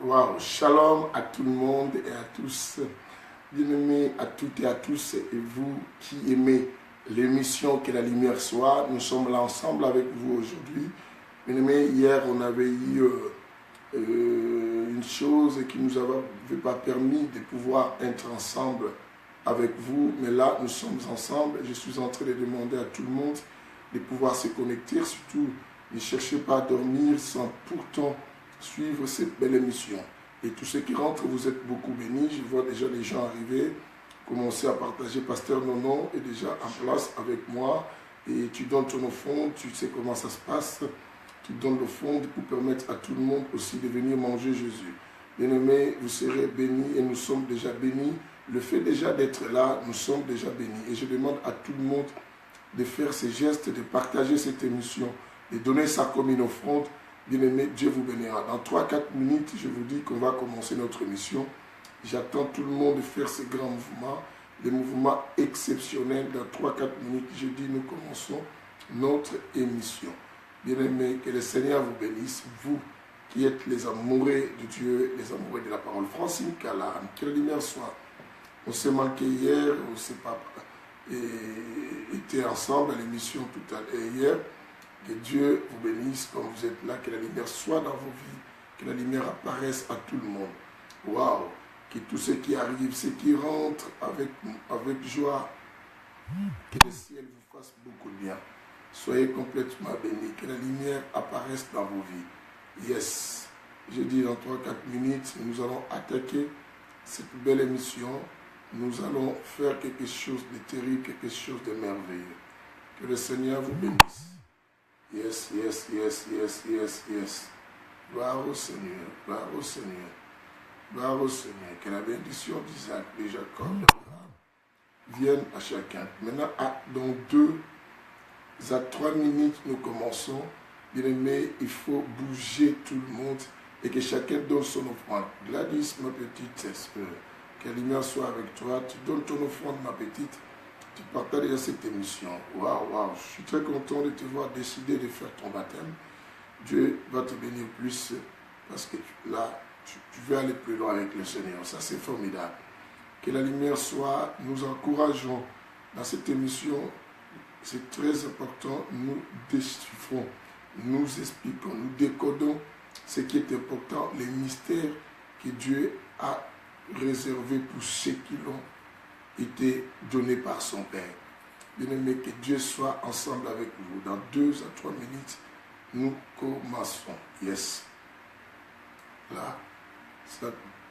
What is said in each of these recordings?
Waouh, shalom à tout le monde et à tous. Bien-aimés à toutes et à tous, et vous qui aimez l'émission Que la lumière soit, nous sommes là ensemble avec vous aujourd'hui. Bien-aimés, hier on avait eu une chose qui ne nous avait pas permis de pouvoir être ensemble avec vous, mais là nous sommes ensemble. Je suis en train de demander à tout le monde de pouvoir se connecter, surtout ne cherchez pas à dormir sans pourtant suivre cette belle émission. Et tous ceux qui rentrent, vous êtes beaucoup bénis. Je vois déjà les gens arriver, commencer à partager. Pasteur Nono est déjà en place avec moi. Et tu donnes ton offrande, tu sais comment ça se passe. Tu donnes l'offrande pour permettre à tout le monde aussi de venir manger Jésus. Bien-aimés, vous serez bénis et nous sommes déjà bénis. Le fait déjà d'être là, nous sommes déjà bénis. Et je demande à tout le monde de faire ces gestes, de partager cette émission, de donner ça comme une offrande. Bien-aimé, Dieu vous bénira. Dans 3-4 minutes, je vous dis qu'on va commencer notre émission. J'attends tout le monde de faire ces grands mouvements, des mouvements exceptionnels. Dans 3-4 minutes, je dis, nous commençons notre émission. Bien-aimé, que le Seigneur vous bénisse, vous qui êtes les amoureux de Dieu, les amoureux de la parole. Francine Calam, que la lumière soit. On s'est manqué hier, on ne s'est pas été ensemble à l'émission tout à l'heure hier. Que Dieu vous bénisse comme vous êtes là, que la lumière soit dans vos vies, que la lumière apparaisse à tout le monde. Waouh! Que tous ceux qui arrivent, ceux qui rentrent avec joie, que le ciel vous fasse beaucoup de bien. Soyez complètement bénis, que la lumière apparaisse dans vos vies. Yes! Je dis dans 3-4 minutes, nous allons attaquer cette belle émission. Nous allons faire quelque chose de terrible, quelque chose de merveilleux. Que le Seigneur vous bénisse. Yes, yes, yes, yes, yes, yes. Gloire au Seigneur, gloire au Seigneur, gloire au Seigneur. Que la bénédiction d'Isaac, de Jacob, d'Abraham vienne à chacun. Maintenant, dans 2 à 3 minutes, nous commençons. Bien-aimé, il faut bouger tout le monde et que chacun donne son offrande. Gladys, ma petite sœur, que la lumière soit avec toi. Tu donnes ton offrande, ma petite. Tu partages déjà cette émission. Waouh, waouh, je suis très content de te voir décider de faire ton baptême. Dieu va te bénir plus parce que là, tu veux aller plus loin avec le Seigneur. Ça, c'est formidable. Que la lumière soit, nous encourageons dans cette émission. C'est très important. Nous déchiffrons, nous expliquons, nous décodons ce qui est important, les mystères que Dieu a réservés pour ceux qui l'ont été donné par son Père. Bien-aimé, que Dieu soit ensemble avec vous. Dans 2 à 3 minutes, nous commençons. Yes. Là,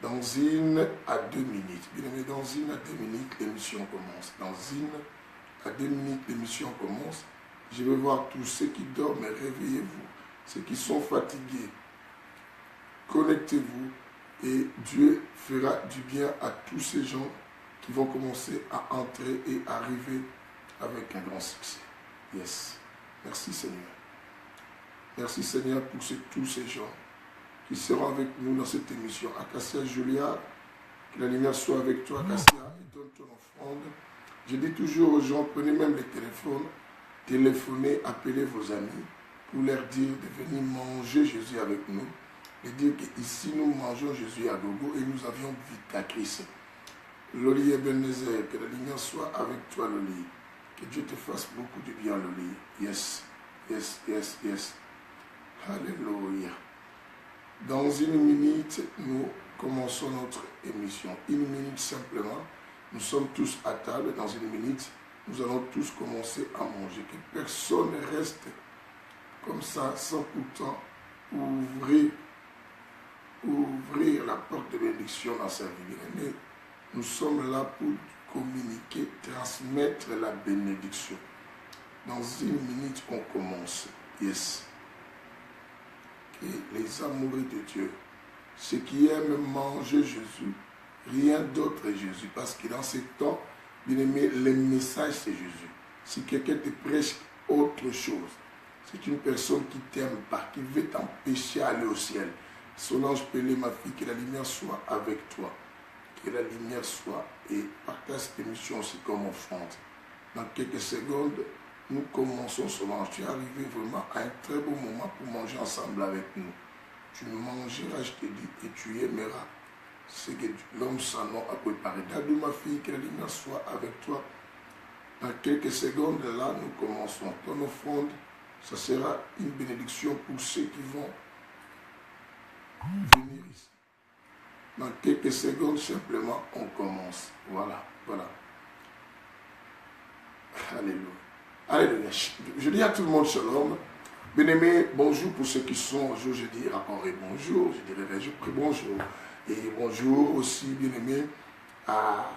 dans 1 à 2 minutes. Bien-aimé, dans 1 à 2 minutes, l'émission commence. Dans 1 à 2 minutes, l'émission commence. Je vais voir tous ceux qui dorment, réveillez-vous. Ceux qui sont fatigués, connectez-vous. Et Dieu fera du bien à tous ces gens qui vont commencer à entrer et arriver avec un grand succès. Yes. Merci Seigneur. Merci Seigneur pour tous ces gens qui seront avec nous dans cette émission. Acacia Julia, que la lumière soit avec toi, Acacia, et donne ton offrande. Je dis toujours aux gens, prenez même les téléphones, téléphonez, appelez vos amis pour leur dire de venir manger Jésus avec nous. Et dire qu'ici nous mangeons Jésus à gogo et nous avions Vita Christ. Loli Ebenezer, que la lumière soit avec toi, Loli. Que Dieu te fasse beaucoup de bien, Loli. Yes, yes, yes, yes. Alléluia. Dans 1 minute, nous commençons notre émission. 1 minute simplement. Nous sommes tous à table. Dans 1 minute, nous allons tous commencer à manger. Que personne ne reste comme ça, sans pourtant ouvrir la porte de bénédiction dans sa vie. Mais nous sommes là pour communiquer, transmettre la bénédiction. Dans 1 minute, on commence. Yes. Et les amoureux de Dieu, ceux qui aiment manger Jésus, rien d'autre est Jésus. Parce que dans ces temps, bien aimé, le message c'est Jésus. Si quelqu'un te prêche autre chose, c'est une personne qui ne t'aime pas, qui veut t'empêcher d'aller au ciel. Solange Pelé, ma fille, que la lumière soit avec toi. Que la lumière soit et partage cette émission aussi comme offrande. Dans quelques secondes, nous commençons Solange. Tu es arrivé vraiment à un très beau moment pour manger ensemble avec nous. tu mangeras, je te dis, et tu aimeras ce que l'homme sans nom a préparé. Dadou, ma fille, que la lumière soit avec toi. Dans quelques secondes, là, nous commençons. Ton offrande, ça sera une bénédiction pour ceux qui vont venir ici. Dans quelques secondes, simplement, on commence. Voilà, voilà. Alléluia. Alléluia. Je dis à tout le monde shalom. Bien-aimés, bonjour pour ceux qui sont. Je dis encore bonjour. Je dirais bonjour. Et bonjour aussi, bien-aimés, à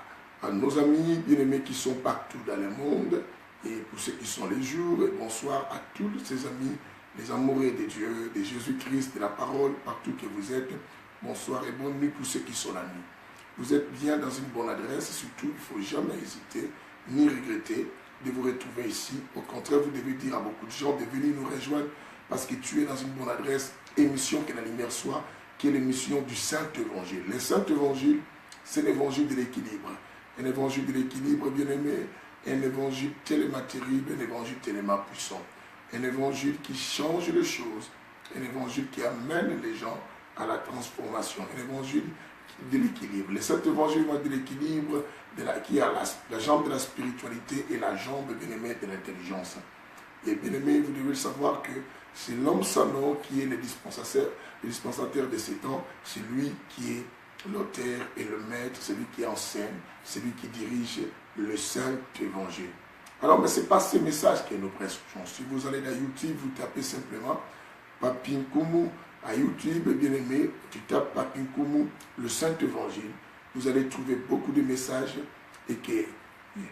nos amis bien-aimés qui sont partout dans le monde. Et pour ceux qui sont les jours, et bonsoir à tous ces amis, les amoureux de Dieu, de Jésus-Christ, de la parole, partout que vous êtes. Bonsoir et bonne nuit pour ceux qui sont la nuit. Vous êtes bien dans une bonne adresse, surtout il ne faut jamais hésiter ni regretter de vous retrouver ici. Au contraire, vous devez dire à beaucoup de gens de venir nous rejoindre parce que tu es dans une bonne adresse. Émission Que la lumière soit, qui est l'émission du Saint-Évangile. Le Saint-Évangile, c'est l'évangile de l'équilibre. Un évangile de l'équilibre, bien aimé, un évangile tellement terrible, un évangile tellement puissant. Un évangile qui change les choses, un évangile qui amène les gens à la transformation, un évangile de l'équilibre. Le Saint-Évangile de l'équilibre, qui a la jambe de la spiritualité et la jambe, bien aimé, de l'intelligence. Et bien aimé, vous devez savoir que c'est l'homme sans nom qui est le dispensateur de ces temps, c'est lui qui est l'auteur et le maître, c'est lui qui enseigne, c'est lui qui dirige le Saint-Évangile. Alors, mais ce n'est pas ce message que nous prêchons. Si vous allez dans YouTube, vous tapez simplement Papi Nkumu à YouTube, bien aimé, tu tapes Papi Nkumu, le Saint-Évangile. Vous allez trouver beaucoup de messages et que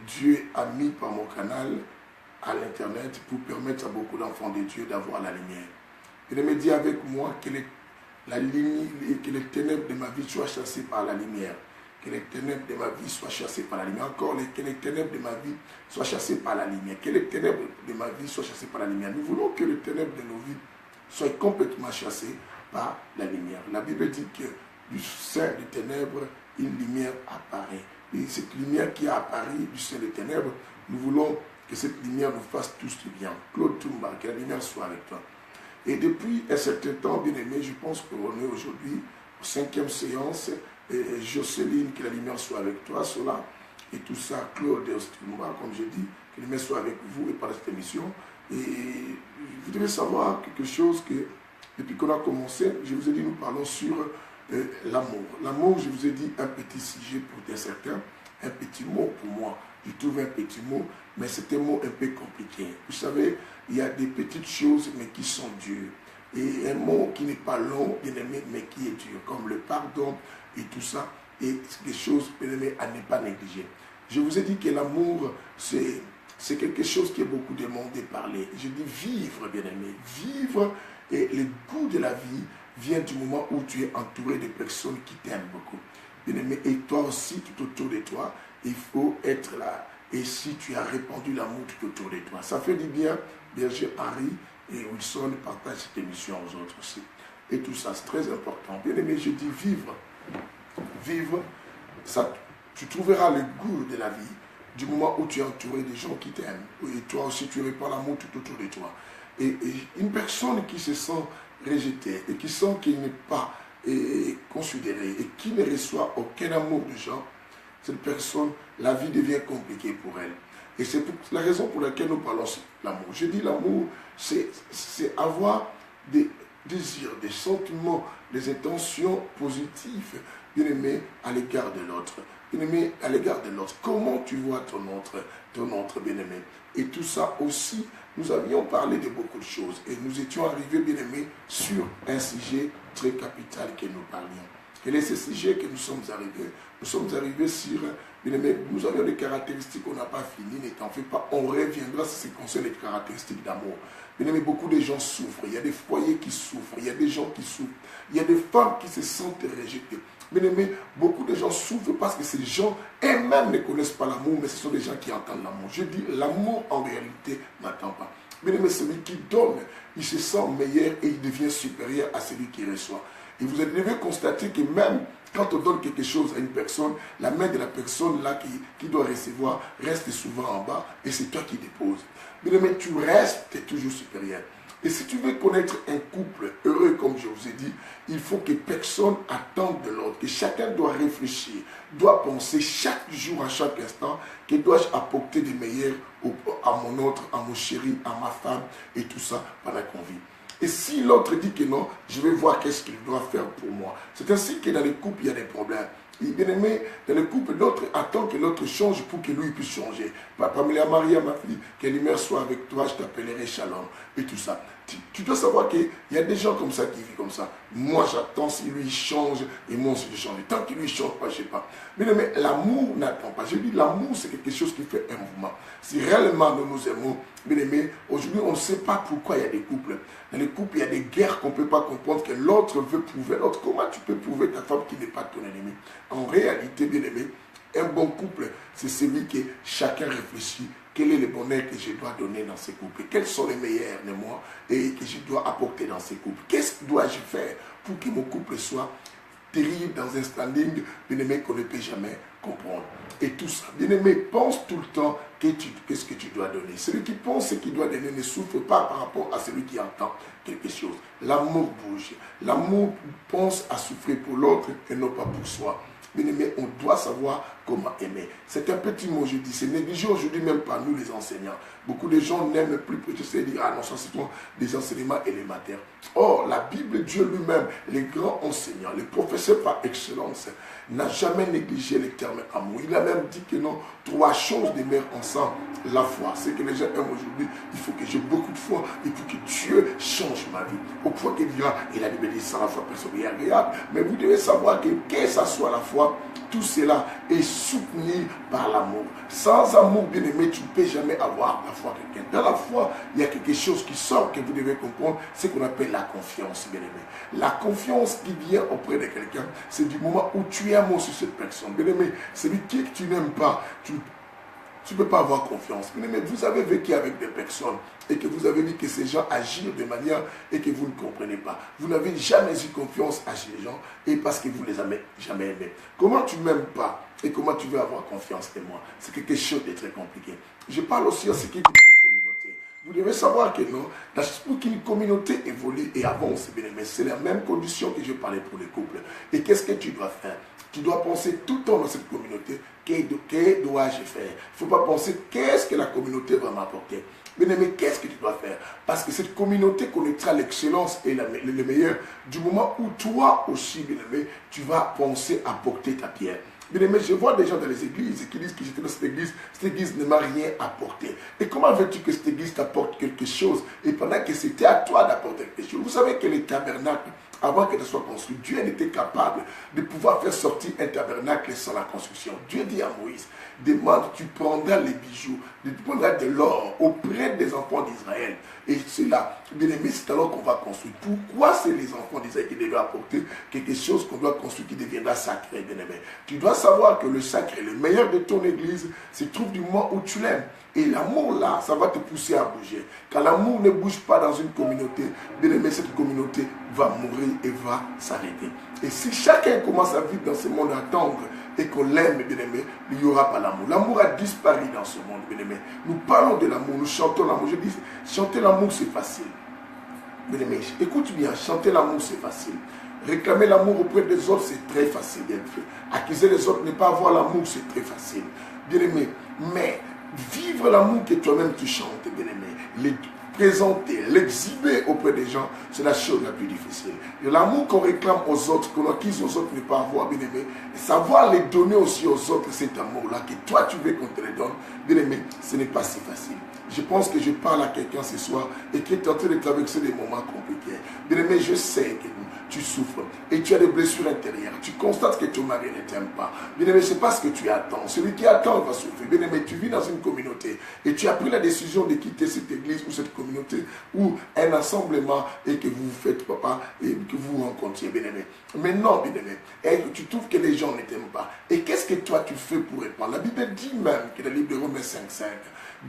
Dieu a mis par mon canal à l'internet pour permettre à beaucoup d'enfants de Dieu d'avoir la lumière. Bien aimé, dis avec moi que les ténèbres de ma vie soient chassées par la lumière. Que les ténèbres de ma vie soient chassées par la lumière. Encore, que les ténèbres de ma vie soient chassées par la lumière. Que les ténèbres de ma vie soient chassées par la lumière. Nous voulons que les ténèbres de nos vies soient complètement chassées par la lumière. La Bible dit que du sein des ténèbres, une lumière apparaît. Et cette lumière qui a apparu du sein des ténèbres, nous voulons que cette lumière nous fasse tous du bien. Claude Toumba, que la lumière soit avec toi. Et depuis un certain temps, bien aimé, je pense qu'on est aujourd'hui aux 5e séance. Et Jocelyne, que la lumière soit avec toi, cela, et tout ça, Claude Toumba, comme je dis, que la lumière soit avec vous et par cette émission. Et vous devez savoir quelque chose que, depuis qu'on a commencé, je vous ai dit, nous parlons sur l'amour. L'amour, je vous ai dit, un petit sujet pour certains, un petit mot pour moi. Je trouve un petit mot, mais c'est un mot un peu compliqué. Vous savez, il y a des petites choses, mais qui sont dures. Et un mot qui n'est pas long, bien aimé, mais qui est dur, comme le pardon et tout ça. Et c'est des choses, bien aimé, à ne pas négliger. Je vous ai dit que l'amour, c'est quelque chose qui est beaucoup demandé parler. Je dis vivre, bien aimé, vivre, et le goût de la vie vient du moment où tu es entouré de personnes qui t'aiment beaucoup. Bien aimé, et toi aussi, tout autour de toi, il faut être là. Et si tu as répandu l'amour tout autour de toi, ça fait du bien. Berger Harry et Wilson partagent cette émission aux autres aussi. Et tout ça, c'est très important. Bien aimé, je dis vivre. Vivre, ça, tu trouveras le goût de la vie du moment où tu es entouré de gens qui t'aiment. Et toi aussi, tu répands l'amour tout autour de toi. Et une personne qui se sent rejetée et qui sent qu'il n'est pas considéré et qui ne reçoit aucun amour de gens, cette personne, la vie devient compliquée pour elle. Et c'est la raison pour laquelle nous parlons de l'amour. Je dis l'amour, c'est avoir des désirs, des sentiments, des intentions positives, bien aimé, à l'égard de l'autre. Bien aimé, à l'égard de l'autre. Comment tu vois ton autre bien aimé? Et tout ça aussi, nous avions parlé de beaucoup de choses. Et nous étions arrivés, bien aimé, sur un sujet très capital que nous parlions. Quel est ce sujet que nous sommes arrivés? Nous sommes arrivés sur, bien aimé, nous avions des caractéristiques qu'on n'a pas finies, ne t'en fais pas, on reviendra sur ce qui concerne les caractéristiques d'amour. Bien aimé, beaucoup de gens souffrent, il y a des foyers qui souffrent, il y a des gens qui souffrent, il y a des femmes qui se sentent rejetées. Bien aimé, beaucoup de gens souffrent parce que ces gens eux-mêmes ne connaissent pas l'amour, mais ce sont des gens qui entendent l'amour. Je dis, l'amour en réalité n'attend pas. Bien aimé, celui qui donne, il se sent meilleur et il devient supérieur à celui qui reçoit. Et vous devez constater que même quand on donne quelque chose à une personne, la main de la personne là qui doit recevoir reste souvent en bas et c'est toi qui déposes. Bien aimé, tu restes toujours supérieur. Et si tu veux connaître un couple heureux, comme je vous ai dit, il faut que personne attende de l'autre, que chacun doit réfléchir, doit penser chaque jour, à chaque instant, que dois-je apporter de meilleur à mon autre, à mon chéri, à ma femme, et tout ça pendant qu'on vit. Et si l'autre dit que non, je vais voir qu'est-ce qu'il doit faire pour moi. C'est ainsi que dans les couples, il y a des problèmes. Et bien aimé, dans le couple, l'autre attend que l'autre change pour que lui puisse changer. Papa, Maria, ma fille, que l'humeur soit avec toi, je t'appellerai Shalom. Et tout ça. Tu dois savoir qu'il y a des gens comme ça qui vivent comme ça. Moi, j'attends si lui change et moi aussi je change. Tant qu'il lui change pas, je ne sais pas. Mais l'amour n'attend pas. Je dis l'amour, c'est quelque chose qui fait un mouvement. Si réellement nous nous aimons, bien aimé, aujourd'hui, on ne sait pas pourquoi il y a des couples. Dans les couples, il y a des guerres qu'on ne peut pas comprendre, que l'autre veut prouver l'autre. Comment tu peux prouver ta femme qui n'est pas ton ennemi? En réalité, bien aimé, un bon couple, c'est celui que chacun réfléchit. Quel est le bonheur que je dois donner dans ces couples? Quels sont les meilleurs de moi et que je dois apporter dans ces couples? Qu'est-ce que dois-je faire pour que mon couple soit terrible dans un standing, bien aimé, qu'on ne peut jamais comprendre? Et tout ça, bien aimé, pense tout le temps qu'est-ce que tu dois donner. Celui qui pense ce qu'il doit donner ne souffre pas par rapport à celui qui entend quelque chose. L'amour bouge. L'amour pense à souffrir pour l'autre et non pas pour soi. Bien aimé, on doit savoir comment aimer. C'est un petit mot, je dis. C'est négligé aujourd'hui même par nous les enseignants. Beaucoup de gens n'aiment plus prêcher, c'est dire, ah non, ça c'est des enseignements élémentaires. Or, la Bible, Dieu lui-même, les grands enseignants, les professeurs par excellence, n'a jamais négligé le terme amour. Il a même dit que non, 3 choses demeurent ensemble. La foi, c'est que les gens aiment aujourd'hui. Il faut que j'ai beaucoup de foi et pour que Dieu change ma vie. Au point qu'il dira, et la Bible dit, sans la foi, personne n'est agréable. Mais vous devez savoir que ça soit la foi, tout cela est soutenu par l'amour. Sans amour, bien aimé, tu ne peux jamais avoir la foi de quelqu'un. Dans la foi, il y a quelque chose qui sort que vous devez comprendre, c'est ce qu'on appelle la confiance, bien aimé. La confiance qui vient auprès de quelqu'un, c'est du moment où tu aimes aussi cette personne. Bien aimé, celui qui tu n'aimes pas, tu ne peux pas avoir confiance. Bien aimé, vous avez vécu avec des personnes et que vous avez vu que ces gens agissent de manière et que vous ne comprenez pas. Vous n'avez jamais eu confiance à ces gens et parce que vous ne les avez jamais aimés. Comment tu ne m'aimes pas et comment tu veux avoir confiance en moi? C'est quelque chose de très compliqué. Je parle aussi à ce qui est de la communauté. Vous devez savoir que non, pour qu'une communauté évolue et avance, bien aimé, c'est la même condition que je parlais pour les couples. Et qu'est-ce que tu dois faire? Tu dois penser tout le temps dans cette communauté. Que dois-je faire? Il ne faut pas penser qu'est-ce que la communauté va m'apporter. Bien aimé, qu'est-ce que tu dois faire? Parce que cette communauté connaîtra l'excellence et le meilleur du moment où toi aussi, bien aimé, tu vas penser à porter ta pierre. Bien aimé, je vois des gens dans les églises qui disent que j'étais dans cette église ne m'a rien apporté. Et comment veux-tu que cette église t'apporte quelque chose et pendant que c'était à toi d'apporter quelque chose? Vous savez que les tabernacles, avant que ça soit construit, Dieu n'était capable de pouvoir faire sortir un tabernacle sans la construction. Dieu dit à Moïse, demande, tu prendras les bijoux, tu prendras de l'or auprès des enfants d'Israël. Et cela, bien aimé, c'est alors qu'on va construire. Pourquoi c'est les enfants d'Israël qui devaient apporter quelque chose qu'on doit construire qui deviendra sacré, bien aimé? Tu dois savoir que le sacré, le meilleur de ton église, se trouve du moment où tu l'aimes. Et l'amour là, ça va te pousser à bouger. Quand l'amour ne bouge pas dans une communauté, bien aimé, cette communauté va mourir et va s'arrêter. Et si chacun commence à vivre dans ce monde, à attendre et qu'on l'aime, bien aimé, il n'y aura pas l'amour. L'amour a disparu dans ce monde, bien aimé. Nous parlons de l'amour, nous chantons l'amour. Je dis, chanter l'amour c'est facile. Bien aimé, écoute bien, chanter l'amour c'est facile. Réclamer l'amour auprès des autres c'est très facile, bien fait. Accuser les autres, ne pas avoir l'amour c'est très facile. Bien aimé, mais vivre l'amour que toi-même tu chantes, bien aimé, présenter, l'exhiber auprès des gens, c'est la chose la plus difficile. L'amour qu'on réclame aux autres, qu'on acquise aux autres, ne pas avoir, bien aimé, savoir les donner aussi aux autres, cet amour-là, que toi tu veux qu'on te le donne, bien aimé, ce n'est pas si facile. Je pense que je parle à quelqu'un ce soir et qui est en train de traverser des moments compliqués. Bien aimé, je sais que tu souffres et tu as des blessures intérieures. Tu constates que ton mari ne t'aime pas. Bien aimé, c'est pas ce que tu attends. Celui qui attend va souffrir. Bien aimé, tu vis dans une communauté et tu as pris la décision de quitter cette église ou cette communauté ou un assemblement et que vous faites, papa, et que vous vous rencontriez, bien aimé. Mais non, bien aimé, et tu trouves que les gens ne t'aiment pas. Et qu'est-ce que toi tu fais pour répondre? La Bible dit même, que dans le livre de Romains 5:5,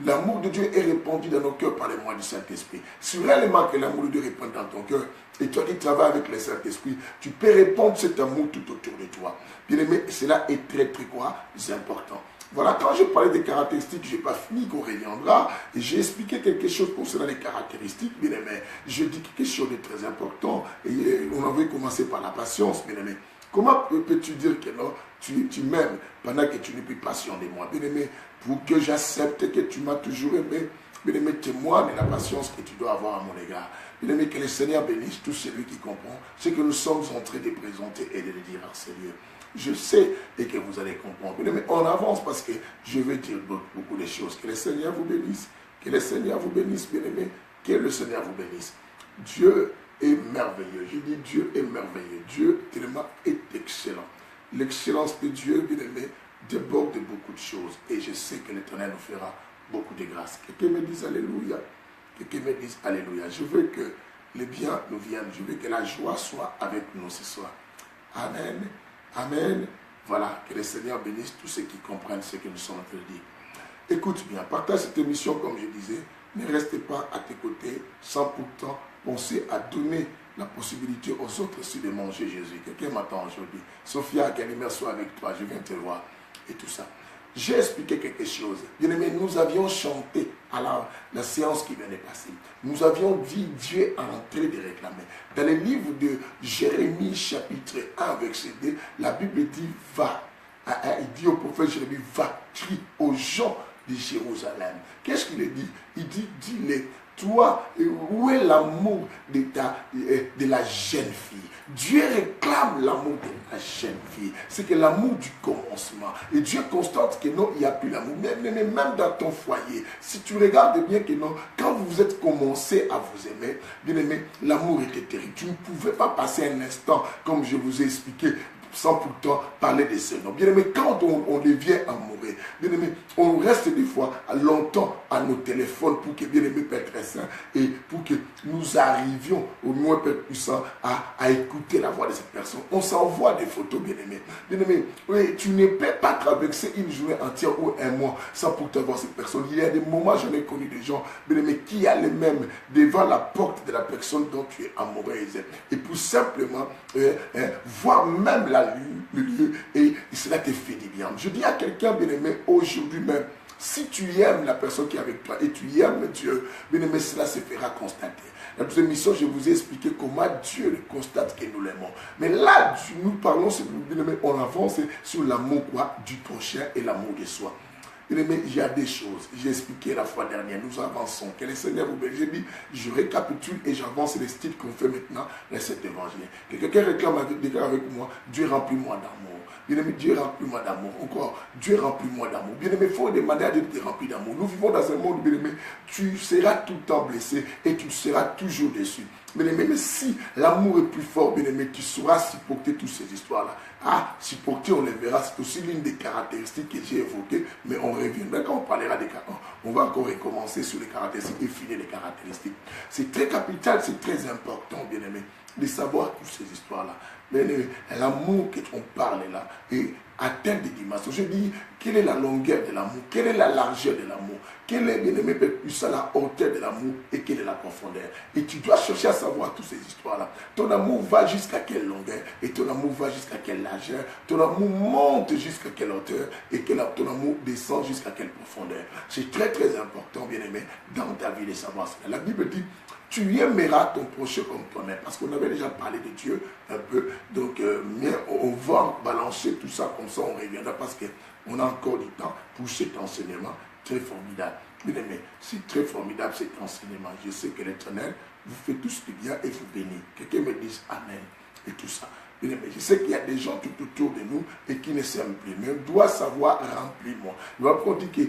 l'amour de Dieu est répandu dans nos cœurs par les moyens du Saint-Esprit. Si réellement que l'amour de Dieu répand dans ton cœur, et toi qui travailles avec le Saint-Esprit, tu peux répandre cet amour tout autour de toi. Bien aimé, cela est très très quoi? C'est important. Voilà, quand je parlais des caractéristiques, je n'ai pas fini qu'on reviendra, et j'ai expliqué quelque chose concernant les caractéristiques, bien aimé. Je dis quelque chose de très important, et on avait commencé par la patience, bien aimé. Comment peux-tu dire que non, tu m'aimes pendant que tu n'es plus patient de moi, bien aimé, pour que j'accepte que tu m'as toujours aimé, bien aimé, témoigne de la patience que tu dois avoir à mon égard. Bien aimé, que le Seigneur bénisse tout celui qui comprend ce que nous sommes en train de présenter et de le dire à Seigneur. Je sais et que vous allez comprendre. Mais on avance parce que je vais dire beaucoup de choses. Que le Seigneur vous bénisse. Que le Seigneur vous bénisse, bien-aimé. Que le Seigneur vous bénisse. Dieu est merveilleux. Je dis Dieu est merveilleux. Dieu tellement est excellent. L'excellence de Dieu, bien-aimé, déborde de beaucoup de choses. Et je sais que l'Éternel nous fera beaucoup de grâce. Quelqu'un me dise Alléluia. Quelqu'un me dise Alléluia. Je veux que les biens nous viennent. Je veux que la joie soit avec nous ce soir. Amen. Amen. Voilà, que le Seigneur bénisse tous ceux qui comprennent ce que nous sommes en train de dire. Écoute bien, partage cette émission comme je disais. Ne restez pas à tes côtés sans pourtant penser à donner la possibilité aux autres aussi de manger Jésus. Quelqu'un m'attend aujourd'hui. Sophia, que la lumière soit avec toi, je viens te voir. Et tout ça. J'ai expliqué quelque chose. Bien aimé, nous avions chanté à la séance qui venait passer. Nous avions dit Dieu est en train de réclamer. Dans le livre de Jérémie chapitre 1 verset 2, la Bible dit va. Il dit au prophète Jérémie va, crie aux gens de Jérusalem. Qu'est-ce qu'il dit? Il dit dis-les. Toi, où est l'amour de la jeune fille? Dieu réclame l'amour de la jeune fille. C'est que l'amour du commencement. Et Dieu constate que non, il n'y a plus l'amour. Mais même dans ton foyer, si tu regardes bien que non, quand vous êtes commencé à vous aimer, bien aimé, l'amour était terrible. Tu ne pouvais pas passer un instant, comme je vous ai expliqué, sans pourtant parler de ce nom. Bien aimé, quand on devient amoureux, bien aimé, on reste des fois longtemps à nos téléphones pour que, bien aimé Père très saint, et pour que nous arrivions au moins Père puissant à écouter la voix de cette personne. On s'envoie des photos, bien aimé. Bien aimé, oui, tu ne peux pas traverser une journée entière ou un mois sans pourtant voir cette personne. Il y a des moments, j'en ai connu des gens, bien aimé, qui allaient même devant la porte de la personne dont tu es amoureuse. Et pour simplement voir même le lieu, et cela te fait du bien. Je dis à quelqu'un, bien aimé, aujourd'hui même, si tu aimes la personne qui est avec toi et tu aimes Dieu, bien aimé, cela se fera constater. Dans cette émission, je vous ai expliqué comment Dieu le constate que nous l'aimons. Mais là, nous parlons, bien aimé, on avance sur l'amour du prochain et l'amour de soi. Bien aimé, il y a des choses, j'ai expliqué la fois dernière, nous avançons. Que le Seigneur vous bénisse. J'ai dit, je récapitule et j'avance les styles qu'on fait maintenant dans cet évangile. Que quelqu'un réclame avec moi, Dieu remplit-moi d'amour. Bien aimé, Dieu remplit-moi d'amour. Encore, Dieu remplit-moi d'amour. Bien aimé, il faut demander à Dieu de te remplir d'amour. Nous vivons dans un monde, bien aimé, tu seras tout le temps blessé et tu seras toujours déçu. Bien aimé, mais si l'amour est plus fort, bien aimé, tu sauras supporter toutes ces histoires-là. Ah, supporter, on les verra, c'est aussi l'une des caractéristiques que j'ai évoquées, mais on revient. Mais quand on parlera des caractéristiques, on va encore recommencer sur les caractéristiques et finir les caractéristiques. C'est très capital, c'est très important, bien aimé, de savoir toutes ces histoires-là. Mais l'amour qu'on parle là est atteint des dimensions. Je dis, quelle est la longueur de l'amour? Quelle est la largeur de l'amour? Quelle est, bien aimé, la hauteur de l'amour et quelle est la profondeur? Et tu dois chercher à savoir toutes ces histoires-là. Ton amour va jusqu'à quelle longueur et ton amour va jusqu'à quelle largeur? Ton amour monte jusqu'à quelle hauteur et ton amour descend jusqu'à quelle profondeur? C'est très très important, bien aimé, dans ta vie de savoir cela. La Bible dit, tu aimeras ton prochain comme toi-même. Parce qu'on avait déjà parlé de Dieu un peu. Donc, on va balancer tout ça comme ça, on reviendra parce qu'on a encore du temps pour cet enseignement très formidable. Bien aimé, c'est très formidable cet enseignement. Je sais que l'Éternel vous fait tout ce qui est bien et vous bénit. Quelqu'un me dise Amen et tout ça. Bien aimé, je sais qu'il y a des gens tout autour de nous et qui ne s'aiment plus. Mais on doit savoir remplis-moi. Nous avons dit que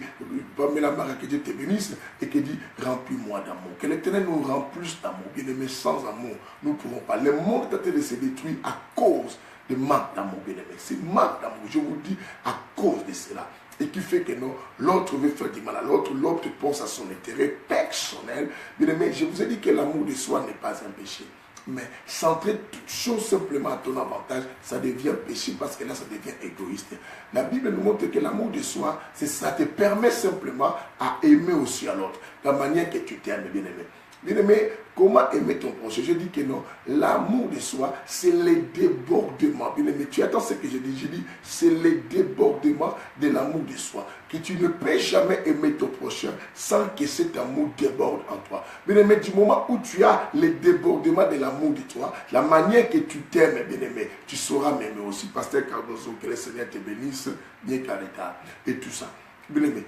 Pamela Mara, que Dieu te bénisse et qui dit remplis-moi d'amour. Que l'Éternel nous remplisse d'amour. Bien aimé, sans amour, nous ne pourrons pas. Le monde est en train de se détruire à cause de manque d'amour, bien aimé. C'est manque d'amour, je vous dis, à cause de cela. Et qui fait que non, l'autre veut faire du mal à l'autre pense à son intérêt personnel. Bien aimé, je vous ai dit que l'amour de soi n'est pas un péché. Mais centrer toute chose simplement à ton avantage, ça devient péché parce que là, ça devient égoïste. La Bible nous montre que l'amour de soi, ça te permet simplement à aimer aussi à l'autre, la manière que tu t'aimes, bien aimé. Bien-aimé, comment aimer ton prochain? Je dis que non. L'amour de soi, c'est les débordements. Bien-aimé, tu attends ce que je dis. Je dis, c'est les débordements de l'amour de soi. Que tu ne peux jamais aimer ton prochain sans que cet amour déborde en toi. Bien-aimé, du moment où tu as les débordements de l'amour de toi, la manière que tu t'aimes, bien-aimé, tu sauras m'aimer aussi. Pasteur Cardozo, que le Seigneur te bénisse, bien qu'à l'état, et tout ça. Bien-aimé,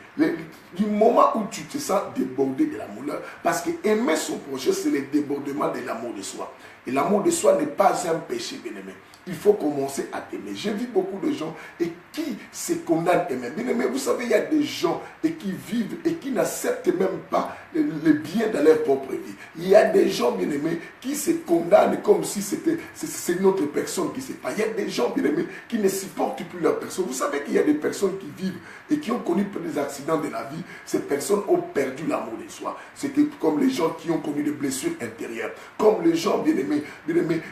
du moment où tu te sens débordé de l'amour, parce que aimer son prochain, c'est le débordement de l'amour de soi. Et l'amour de soi n'est pas un péché, bien-aimé. Il faut commencer à t'aimer. J'ai vu beaucoup de gens et qui se condamnent eux-mêmes. Bien-aimé, vous savez, il y a des gens et qui vivent et qui n'acceptent même pas le bien dans leur propre vie. Il y a des gens, bien-aimés, qui se condamnent comme si c'est une autre personne qui se passe. Il y a des gens, bien-aimés, qui ne supportent plus leur personne. Vous savez qu'il y a des personnes qui vivent et qui ont connu des accidents de la vie. Ces personnes ont perdu l'amour de soi. C'est comme les gens qui ont connu des blessures intérieures. Comme les gens, bien-aimés,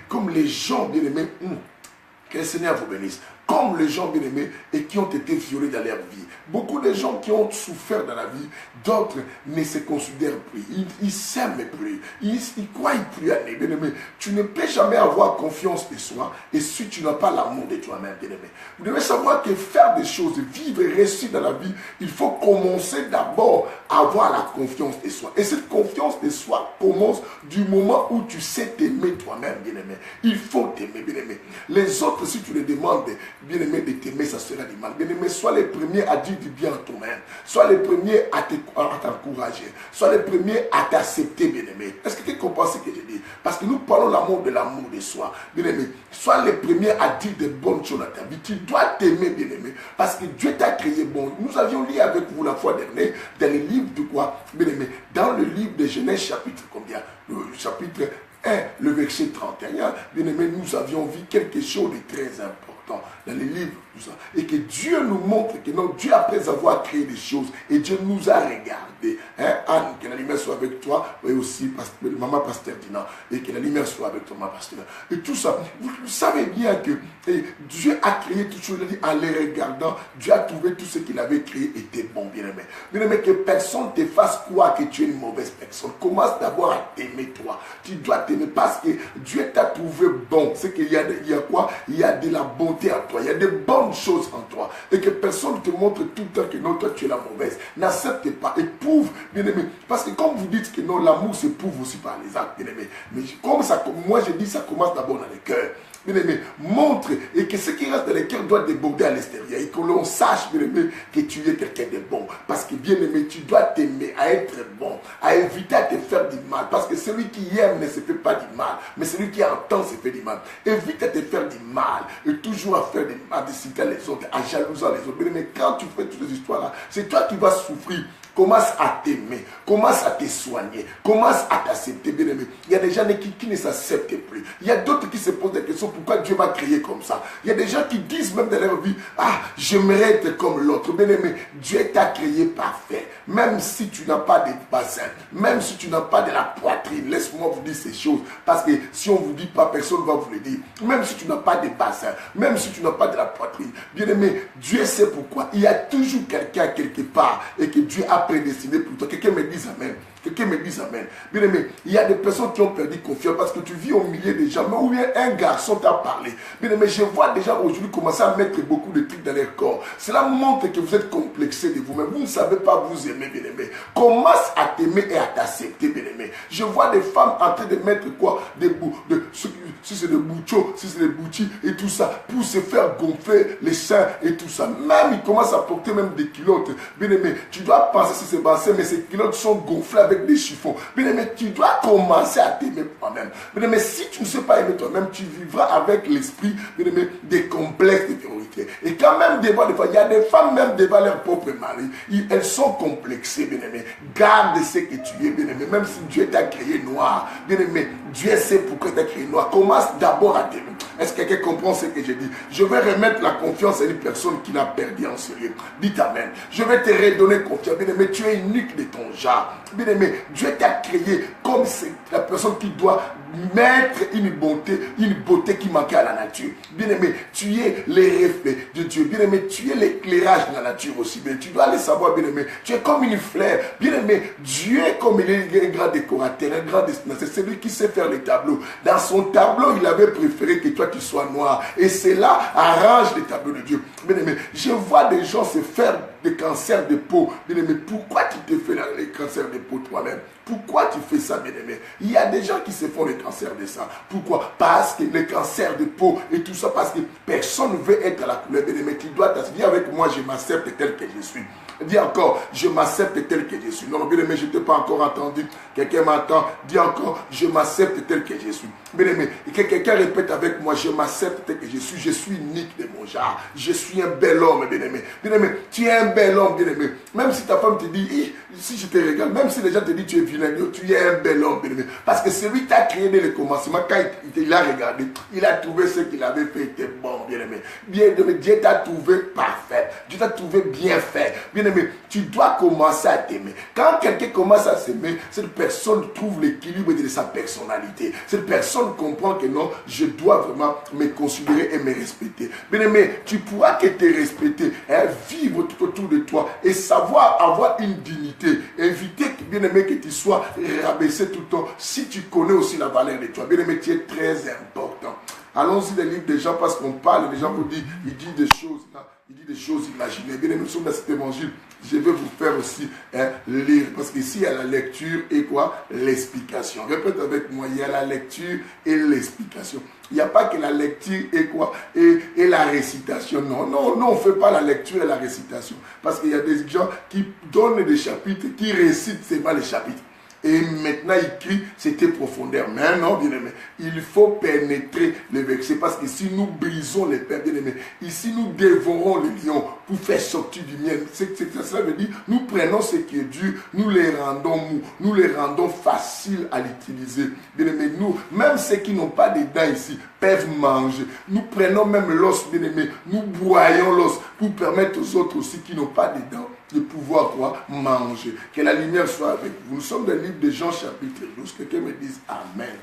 comme les gens, bien-aimés, que le Seigneur vous bénisse. Comme les gens bien-aimés et qui ont été violés dans leur vie. Beaucoup de gens qui ont souffert dans la vie, d'autres ne se considèrent plus. Ils ne s'aiment plus. Ils ne croient plus à eux, bien-aimé. Tu ne peux jamais avoir confiance en soi et si tu n'as pas l'amour de toi-même, bien-aimé. Vous devez savoir que faire des choses, vivre et réussir dans la vie, il faut commencer d'abord à avoir la confiance en soi. Et cette confiance en soi commence du moment où tu sais t'aimer toi-même, bien-aimé. Il faut t'aimer, bien-aimé. Les autres, si tu les demandes, bien-aimé, de t'aimer, ça sera du mal. Bien-aimé, sois les premiers à dire du bien à toi-même. Sois les premiers à t'encourager. Sois les premiers à t'accepter, bien-aimé. Est-ce que tu comprends ce que je dis? Parce que nous parlons de l'amour de soi. Bien-aimé, sois les premiers à dire de bonnes choses à ta vie. Tu dois t'aimer, bien-aimé. Parce que Dieu t'a créé bon. Nous avions lu avec vous la fois dernière dans le livre de quoi? Bien-aimé, dans le livre de Genèse, chapitre combien? Le chapitre 1, le verset 31. Bien-aimé, nous avions vu quelque chose de très important dans les livres, tout ça. Et que Dieu nous montre que non, Dieu, après avoir créé des choses, et Dieu nous a regardé. Hein, Anne, que la lumière soit avec toi, et aussi maman pasteur Dina, et que la lumière soit avec toi, maman pasteur. Et tout ça, vous savez bien que Dieu a créé tout ce qu'il a dit, en les regardant, Dieu a trouvé tout ce qu'il avait créé était bon, bien-aimé. Bien-aimé, que personne ne te fasse croire que tu es une mauvaise personne. Commence d'abord à t'aimer toi. Tu dois t'aimer parce que Dieu t'a trouvé bon. C'est qu'il y a quoi? Il y a de la bonté en toi. Il y a de bonnes choses en toi. Et que personne ne te montre tout le temps que non, toi tu es la mauvaise. N'accepte pas. Éprouve, bien-aimé. Parce que comme vous dites que non, l'amour s'éprouve aussi par les actes, bien-aimé. Mais comme ça, moi je dis, ça commence d'abord dans le cœur. Bien-aimé, montre et que ce qui reste dans le cœur doit déborder à l'extérieur et que l'on sache, bien-aimé, que tu es quelqu'un de bon. Parce que, bien-aimé, tu dois t'aimer à être bon, à éviter à te faire du mal. Parce que celui qui aime ne se fait pas du mal, mais celui qui entend se fait du mal. Évite à te faire du mal et toujours à faire du mal, à décider les autres, à jalouser les autres. Bien-aimé, quand tu fais toutes ces histoires-là, c'est toi qui vas souffrir. Commence à t'aimer, commence à te soigner, commence à t'accepter, bien aimé. Il y a des gens qui ne s'acceptent plus. Il y a d'autres qui se posent des questions, pourquoi Dieu m'a créé comme ça? Il y a des gens qui disent même dans leur vie, ah, j'aimerais être comme l'autre. Bien aimé, Dieu t'a créé parfait. Même si tu n'as pas de bassin, même si tu n'as pas de la poitrine, laisse-moi vous dire ces choses. Parce que si on ne vous dit pas, personne ne va vous le dire. Même si tu n'as pas de bassin, même si tu n'as pas de la poitrine, bien aimé, Dieu sait pourquoi. Il y a toujours quelqu'un quelque part et que Dieu a prédestiné pour toi. Quelqu'un me dise amen. Quelqu'un me dise amen. Bien aimé, il y a des personnes qui ont perdu confiance parce que tu vis au milieu des gens. Mais où bien un garçon t'a parlé. Bien aimé, je vois déjà aujourd'hui commencer à mettre beaucoup de trucs dans leur corps. Cela montre que vous êtes complexé de vous-même. Vous ne savez pas vous aimer, bien aimé. Commence à t'aimer et à t'accepter, bien aimé. Je vois des femmes en train de mettre quoi? Si c'est des bouchos, si c'est des bouchis et tout ça, pour se faire gonfler les seins et tout ça. Même ils commencent à porter même des culottes. Bien aimé, tu dois penser si c'est bassins, mais ces culottes sont gonflées avec des chiffons. Bien aimé, tu dois commencer à t'aimer toi-même. Bien aimé, si tu ne sais pas aimer toi-même, tu vivras avec l'esprit, bien aimé, des complexes de vérité. Et quand même, des fois, il y a des femmes même devant leur propre mari, elles sont complexées, bien aimé. Garde ce que tu es, bien aimé, même si Dieu t'a créé noir. Bien aimé, Dieu sait pourquoi tu as créé noir. Commence d'abord à t'aimer. Est-ce que quelqu'un comprend ce que je dis? Je vais remettre la confiance à une personne qui l'a perdu en sérieux. Dites amen. Je vais te redonner confiance. Bien-aimé, tu es unique de ton genre. Bien-aimé, Dieu t'a créé comme la personne qui doit mettre une beauté qui manquait à la nature. Bien-aimé, tu es les reflets de Dieu. Bien-aimé, tu es l'éclairage de la nature aussi. Bien, tu dois le savoir, bien-aimé. Tu es comme une fleur. Bien-aimé, Dieu est comme il est un grand décorateur, un grand dessinateur. C'est celui qui sait faire les tableaux. Dans son tableau, il avait préféré que toi tu sois noir. Et cela arrange les tableaux de Dieu. Bien-aimé, je vois des gens se faire des cancers de peau. Bien-aimé, pourquoi tu te fais les cancers de peau toi-même? Pourquoi tu fais ça, bien-aimé? Il y a des gens qui se font les cancers de ça. Pourquoi? Parce que les cancers de peau et tout ça, parce que personne ne veut être à la couleur, bien-aimé. Tu dois t'assurer avec moi, je m'accepte tel que je suis. Dis encore, je m'accepte tel que je suis. Non, bien-aimé, je ne t'ai pas encore entendu. Quelqu'un m'entend. Dis encore, je m'accepte tel que je suis. Bien-aimé, et que quelqu'un répète avec moi, je m'accepte tel que je suis. Je suis unique de mon genre. Je suis un bel homme, bien-aimé. Bien-aimé, tu es un bel homme, bien-aimé. Même si ta femme te dit, si je te regarde, même si les gens te disent tu es vilain, tu es un bel homme, bien-aimé. Parce que celui qui t'a créé dès le commencement, quand il a regardé, il a trouvé ce qu'il avait fait était bon, bien-aimé. Bien-aimé, Dieu t'a trouvé parfait. Dieu t'a trouvé bien fait. Bien-aimé, tu dois commencer à t'aimer. Quand quelqu'un commence à s'aimer, cette personne trouve l'équilibre de sa personnalité. Cette personne comprend que non, je dois vraiment me considérer et me respecter. Bien-aimé, tu pourras que te respecter, vivre tout autour de toi et savoir avoir une dignité. Éviter, bien-aimé, que tu sois rabaissé tout le temps si tu connais aussi la valeur de toi. Bien-aimé, tu es très important. Allons-y les livres des gens parce qu'on parle, les gens vous disent, ils disent des choses là. Il dit des choses imaginées. Bien, nous sommes dans cet évangile. Je vais vous faire aussi lire. Parce qu'ici, il y a la lecture et quoi? L'explication. Répète avec moi, il y a la lecture et l'explication. Il n'y a pas que la lecture et quoi? Et la récitation. Non, non, non, on ne fait pas la lecture et la récitation. Parce qu'il y a des gens qui donnent des chapitres, qui récitent seulement les chapitres. Et maintenant, il crie, c'était profondeur. Mais non, bien-aimé, il faut pénétrer les versets. Parce que si nous brisons les pères, bien-aimés, ici nous dévorons les lions pour faire sortir du miel. Cela veut dire, nous prenons ce qui est dur, nous les rendons mous, nous les rendons faciles à l'utiliser. Bien-aimé, nous, même ceux qui n'ont pas de dents ici, peuvent manger. Nous prenons même l'os, bien-aimé, nous broyons l'os pour permettre aux autres aussi qui n'ont pas de dents de pouvoir quoi? Manger. Que la lumière soit avec vous. Nous sommes dans le livre de Jean chapitre 12. Quelqu'un me dise Amen.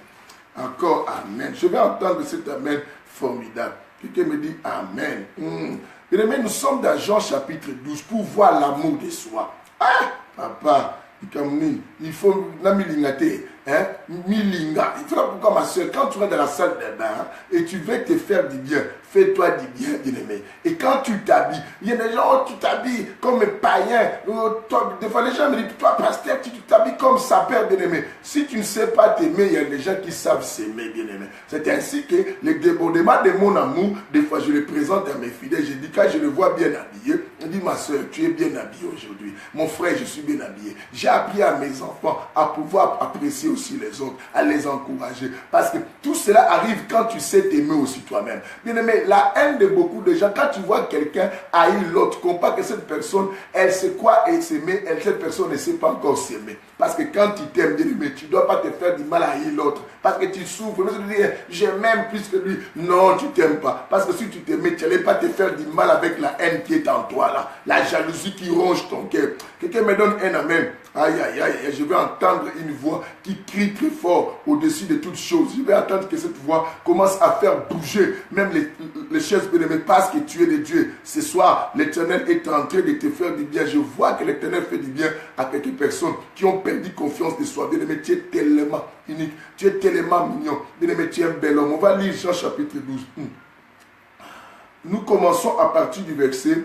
Encore Amen. Je vais entendre cet Amen formidable. Quelqu'un me dit Amen. Bien aimé, nous sommes dans Jean chapitre 12 pour voir l'amour de soi. Ah, papa, il faut milinga. Il faut pourquoi ma soeur, quand tu vas dans la salle de bain et tu veux te faire du bien, fais-toi du bien, bien-aimé. Et quand tu t'habilles, il y a des gens, tu t'habilles comme un païen. Des fois, les gens me disent, toi, pasteur, tu t'habilles comme sa père, bien-aimé. Si tu ne sais pas t'aimer, il y a des gens qui savent s'aimer, bien-aimé. C'est ainsi que le débordement de mon amour, des fois, je le présente à mes fidèles. Je dis, quand je le vois bien habillé, je dis, ma soeur, tu es bien habillé aujourd'hui. Mon frère, je suis bien habillé. J'ai appris à mes enfants à pouvoir apprécier aussi les autres, à les encourager. Parce que tout cela arrive quand tu sais t'aimer aussi toi-même. Bien-aimé, la haine de beaucoup de gens, quand tu vois quelqu'un haïr l'autre, comprends que cette personne, elle sait quoi s'aimer, cette personne ne sait pas encore s'aimer. Parce que quand tu t'aimes, bien-aimé, tu ne dois pas te faire du mal à haïr l'autre. Parce que tu souffres. Mais tu te dis, je m'aime plus que lui. Non, tu ne t'aimes pas. Parce que si tu t'aimais, tu n'allais pas te faire du mal avec la haine qui est en toi là. La jalousie qui ronge ton cœur. Quelqu'un me donne un amen. Aïe, aïe, aïe, je vais entendre une voix qui crie très fort au-dessus de toutes choses. Je vais attendre que cette voix commence à faire bouger même les chaises bien-aimées parce que tu es de Dieu. Ce soir, l'Éternel est en train de te faire du bien. Je vois que l'Éternel fait du bien à quelques personnes qui ont perdu confiance en soi. Bien-aimé, tu es tellement unique, tu es tellement mignon. Bien-aimé, tu es un bel homme. On va lire Jean chapitre 12. Nous commençons à partir du verset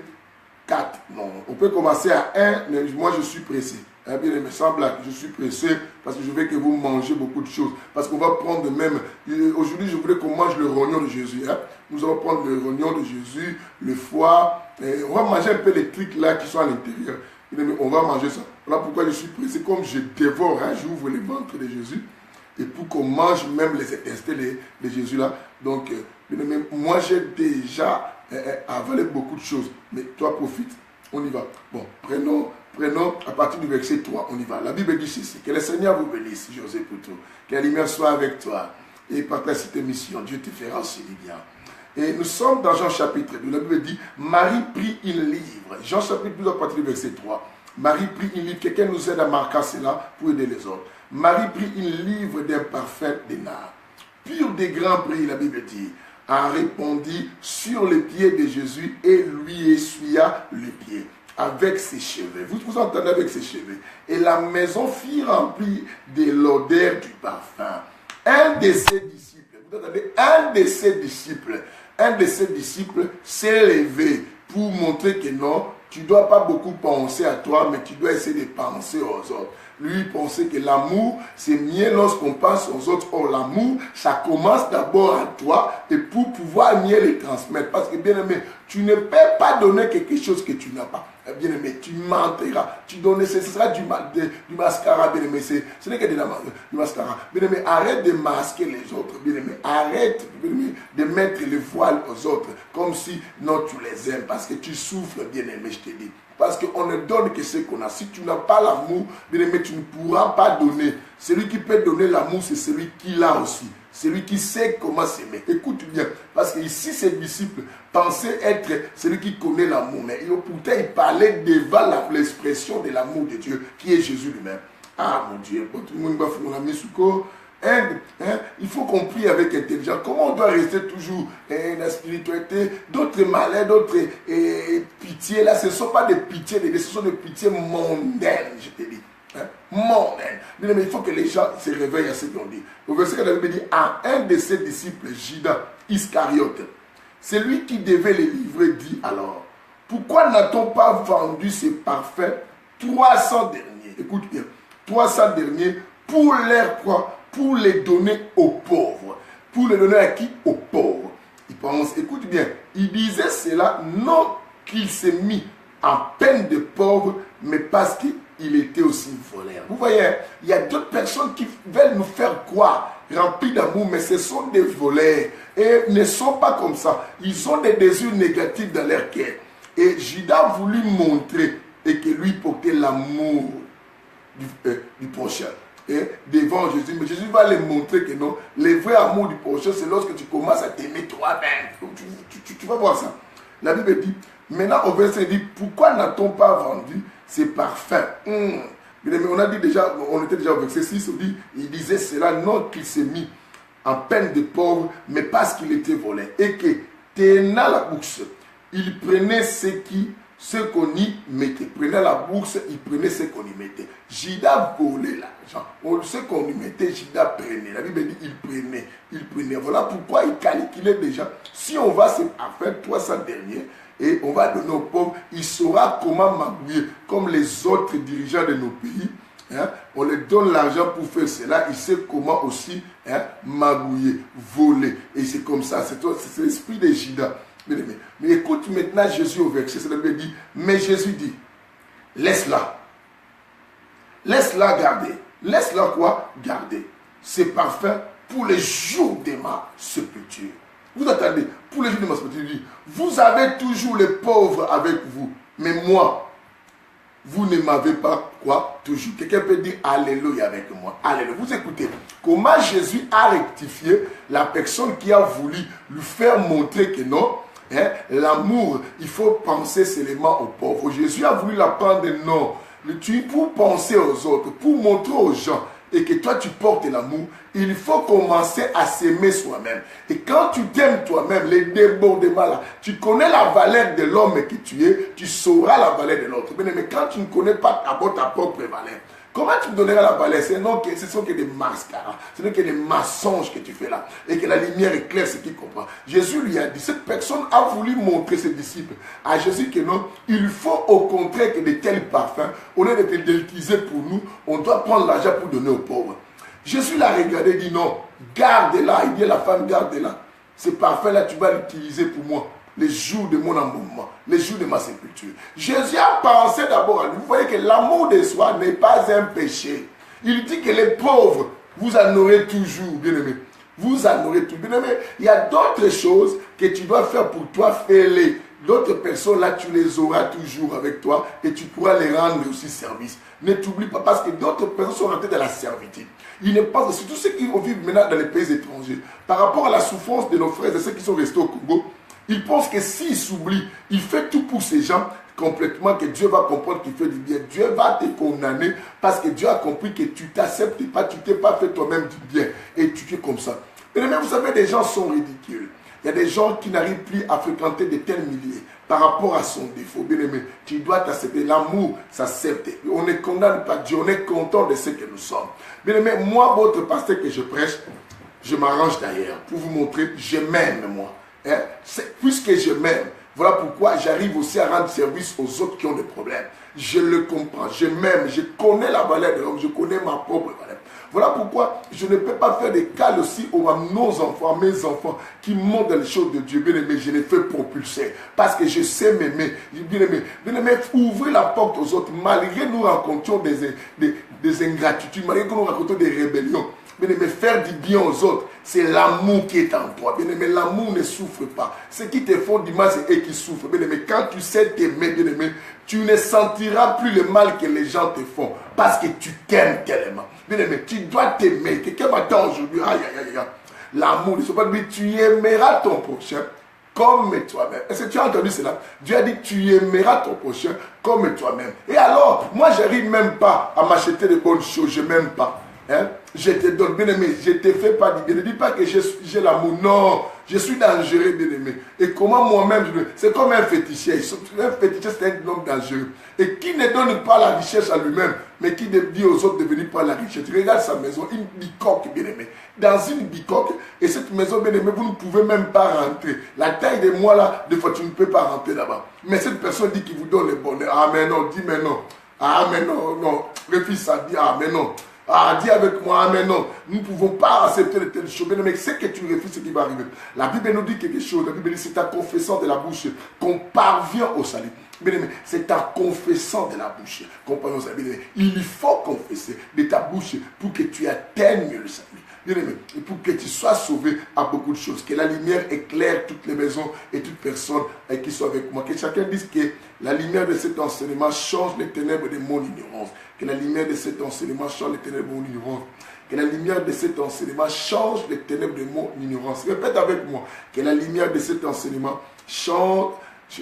4. Non, on peut commencer à 1, mais moi je suis pressé. Bien aimé, sans blague, je suis pressé parce que je veux que vous mangez beaucoup de choses. Parce qu'on va prendre même, aujourd'hui je voulais qu'on mange le rognon de Jésus. Nous allons prendre le rognon de Jésus, le foie, on va manger un peu les trucs là qui sont à l'intérieur. On va manger ça. Voilà pourquoi je suis pressé, comme je dévore, j'ouvre le ventre de Jésus. Et pour qu'on mange même les intestins de Jésus là. Donc, bien aimé, moi j'ai déjà avalé beaucoup de choses. Mais toi profite. On y va. Bon, prenons à partir du verset 3, on y va. La Bible dit ceci, que le Seigneur vous bénisse, José Poutou, que la lumière soit avec toi, et partage cette émission, Dieu te fera aussi du bien. Et nous sommes dans Jean chapitre 2, la Bible dit, Marie prit une livre. Jean chapitre 2 à partir du verset 3. Marie prit une livre, quelqu'un nous aide à marquer cela pour aider les autres. Marie prit une livre d'un parfait dénard, pur des grands prix, la Bible dit, en répandit sur les pieds de Jésus et lui essuya les pieds avec ses cheveux. Vous entendez, avec ses cheveux. Et la maison fut remplie de l'odeur du parfum. Un de ses disciples, vous entendez, un de ses disciples s'est levé pour montrer que non, tu ne dois pas beaucoup penser à toi, mais tu dois essayer de penser aux autres. Lui pensait que l'amour, c'est mieux lorsqu'on pense aux autres. Or, l'amour, ça commence d'abord à toi et pour pouvoir mieux le transmettre. Parce que, bien aimé, tu ne peux pas donner quelque chose que tu n'as pas. Bien aimé, tu mentiras. Tu donnes, ce sera du mascara, bien aimé. Ce n'est que du mascara. Bien aimé, arrête de masquer les autres. Bien aimé, arrête, bien aimé, de mettre le voile aux autres. Comme si, non, tu les aimes. Parce que tu souffres, bien aimé, je te dis. Parce qu'on ne donne que ce qu'on a. Si tu n'as pas l'amour, bien aimé, tu ne pourras pas donner. Celui qui peut donner l'amour, c'est celui qui l'a aussi. Celui qui sait comment s'aimer. Écoute bien. Parce que ici, ses disciples pensaient être celui qui connaît l'amour. Mais pourtant, ils parlaient devant l'expression de l'amour de Dieu, qui est Jésus lui-même. Ah, mon Dieu. Il faut qu'on prie avec intelligence. Comment on doit rester toujours dans la spiritualité? D'autres malheurs, d'autres pitiés, là, ce ne sont pas des pitiés, ce sont des pitiés mondaines, je te dis. Mondaines. Mais il faut que les gens se réveillent à ce qu'on dit. Au verset 4, la Bible dit, à un de ses disciples, Judas Iscariote, celui qui devait les livrer, dit alors, pourquoi n'a-t-on pas vendu ces parfums 300 derniers? Écoute bien, 300 derniers pour leur quoi? Pour les donner aux pauvres. Pour les donner à qui? Aux pauvres. Il pense, écoute bien, il disait cela non qu'il s'est mis en peine de pauvre, mais parce qu'il était aussi voleur. Vous voyez, il y a d'autres personnes qui veulent nous faire croire, remplis d'amour, mais ce sont des voleurs. Et ne sont pas comme ça. Ils ont des désirs négatifs dans leur cœur. Et Judas a voulu montrer et que lui portait l'amour du prochain. Et devant Jésus, mais Jésus va les montrer que non, le vrai amour du prochain, c'est lorsque tu commences à t'aimer toi-même. Tu vas voir ça. La Bible dit, maintenant au verset, il dit, pourquoi n'a-t-on pas vendu ces parfums? On a dit déjà, on était déjà au verset 6, il disait cela, non qu'il s'est mis en peine de pauvre, mais parce qu'il était volé. Et que, tenant la bourse, il prenait ce qu'on y mettait. Prenait la bourse, il prenait ce qu'on y mettait. Judas volait l'argent. Ce qu'on y mettait, Judas prenait. La Bible dit, il prenait. Voilà pourquoi il calculait déjà. Si on va se faire 300 derniers, et on va donner aux pauvres, il saura comment magouiller, comme les autres dirigeants de nos pays. On leur donne l'argent pour faire cela, il sait comment aussi magouiller, voler. Et c'est comme ça, c'est l'esprit de Judas. Mais écoute maintenant Jésus au verset, c'est le Bible dit, mais Jésus dit, laisse-la. Laisse-la garder. Laisse-la quoi? Garder. C'est parfait pour les jours de ma sépulture. Vous attendez, pour les jours de ma sépulture, il dit, vous avez toujours les pauvres avec vous, mais moi, vous ne m'avez pas quoi? Toujours. Quelqu'un peut dire Alléluia avec moi. Alléluia. Vous écoutez, comment Jésus a rectifié la personne qui a voulu lui faire montrer que non, l'amour, il faut penser seulement aux pauvres. Jésus a voulu l'apprendre, non. Pour penser aux autres, pour montrer aux gens et que toi tu portes l'amour, il faut commencer à s'aimer soi-même. Et quand tu t'aimes toi-même, les débordements là, tu connais la valeur de l'homme que tu es, tu sauras la valeur de l'autre. Mais quand tu ne connais pas d'abord ta propre valeur, comment tu me donneras la valeur? Ce sont que des mascaras, ce n'est que des mensonges que tu fais là. Et que la lumière éclaire ce qu'il comprend. Jésus lui a dit, cette personne a voulu montrer ses disciples à Jésus que non, il faut au contraire que de tels parfums, au lieu de l'utiliser pour nous, on doit prendre l'argent pour donner aux pauvres. Jésus l'a regardé et dit non, garde-la. Il dit à la femme, garde-la. Ce parfum-là, tu vas l'utiliser pour moi. Les jours de mon amour, les jours de ma sépulture. Jésus a pensé d'abord à lui. Vous voyez que l'amour de soi n'est pas un péché. Il dit que les pauvres, vous en aurez toujours, bien aimé. Vous en aurez toujours, bien aimé. Il y a d'autres choses que tu dois faire pour toi, fais-les. D'autres personnes, là, tu les auras toujours avec toi et tu pourras les rendre aussi service. Ne t'oublie pas, parce que d'autres personnes sont rentrées dans la servitude. Ils ne pensent, surtout ceux qui vivent maintenant dans les pays étrangers, par rapport à la souffrance de nos frères et ceux qui sont restés au Congo, ils pensent que s'ils s'oublient, il fait tout pour ces gens complètement, que Dieu va comprendre qu'il fait du bien. Dieu va te condamner parce que Dieu a compris que tu t'acceptes pas, tu t'es pas fait toi-même du bien et tu es comme ça. Mais même, vous savez, des gens sont ridicules. Il y a des gens qui n'arrivent plus à fréquenter de tels milliers par rapport à son défaut. Bien aimé, tu dois t'accepter. L'amour s'accepte. On ne condamne pas Dieu, on est content de ce que nous sommes. Bien aimé, moi, votre pasteur que je prêche, je m'arrange d'ailleurs pour vous montrer, je m'aime moi. Hein? Puisque je m'aime, voilà pourquoi j'arrive aussi à rendre service aux autres qui ont des problèmes. Je le comprends, je m'aime, je connais la valeur de l'homme, je connais ma propre valeur. Voilà pourquoi je ne peux pas faire des cales aussi à nos enfants, à mes enfants qui montrent dans les choses de Dieu. Bien aimé, je les fais propulser parce que je sais m'aimer. Bien aimé, ouvrez la porte aux autres malgré nous rencontrions des ingratitudes, malgré que nous rencontrions des rébellions. Bien aimé, faire du bien aux autres, c'est l'amour qui est en toi. Bien aimé, l'amour ne souffre pas. Ce qui te font du mal, c'est eux qui souffrent. Bien aimé, quand tu sais t'aimer, bien aimé, tu ne sentiras plus le mal que les gens te font parce que tu t'aimes tellement. Bien aimé, tu dois t'aimer. Quelqu'un m'attend aujourd'hui, aïe, aïe, aïe, aïe. L'amour, ne faut pas dire, tu aimeras ton prochain comme toi-même. Est-ce que tu as entendu cela? Dieu a dit, tu aimeras ton prochain comme toi-même. Et alors, moi, je n'arrive même pas à m'acheter de bonnes choses, je ne m'aime pas. Hein? Je te donne, bien aimé, je te fais pas du bien. Ne dis pas que j'ai l'amour. Non, je suis dangereux, bien aimé. Et comment moi-même, c'est comme un féticheur. Un féticheur, c'est un homme dangereux. Et qui ne donne pas la richesse à lui-même, mais qui dit aux autres de venir prendre la richesse. Regarde sa maison, une bicoque, bien aimé. Dans une bicoque, et cette maison, bien aimé, vous ne pouvez même pas rentrer. La taille de moi, là, des fois, tu ne peux pas rentrer là-bas. Mais cette personne dit qu'il vous donne le bonheur. Ah, mais non, dis mais non. Ah, mais non, non. Le fils a dit, ah, mais non. Ah, dis avec moi, mais non, nous ne pouvons pas accepter de telles choses. Mais c'est que tu refuses ce qui va arriver. La Bible nous dit quelque chose. La Bible dit c'est en confessant de la bouche qu'on parvient au salut. C'est en confessant de la bouche qu'on parvient au salut. Il faut confesser de ta bouche pour que tu atteignes le salut. Bien-aimé, et pour que tu sois sauvé à beaucoup de choses, que la lumière éclaire toutes les maisons et toutes personnes qui sont avec moi, que chacun dise que la lumière de cet enseignement change les ténèbres de mon ignorance, que la lumière de cet enseignement change les ténèbres de mon ignorance, que la lumière de cet enseignement change les ténèbres de mon ignorance. Répète avec moi, que la lumière de cet enseignement change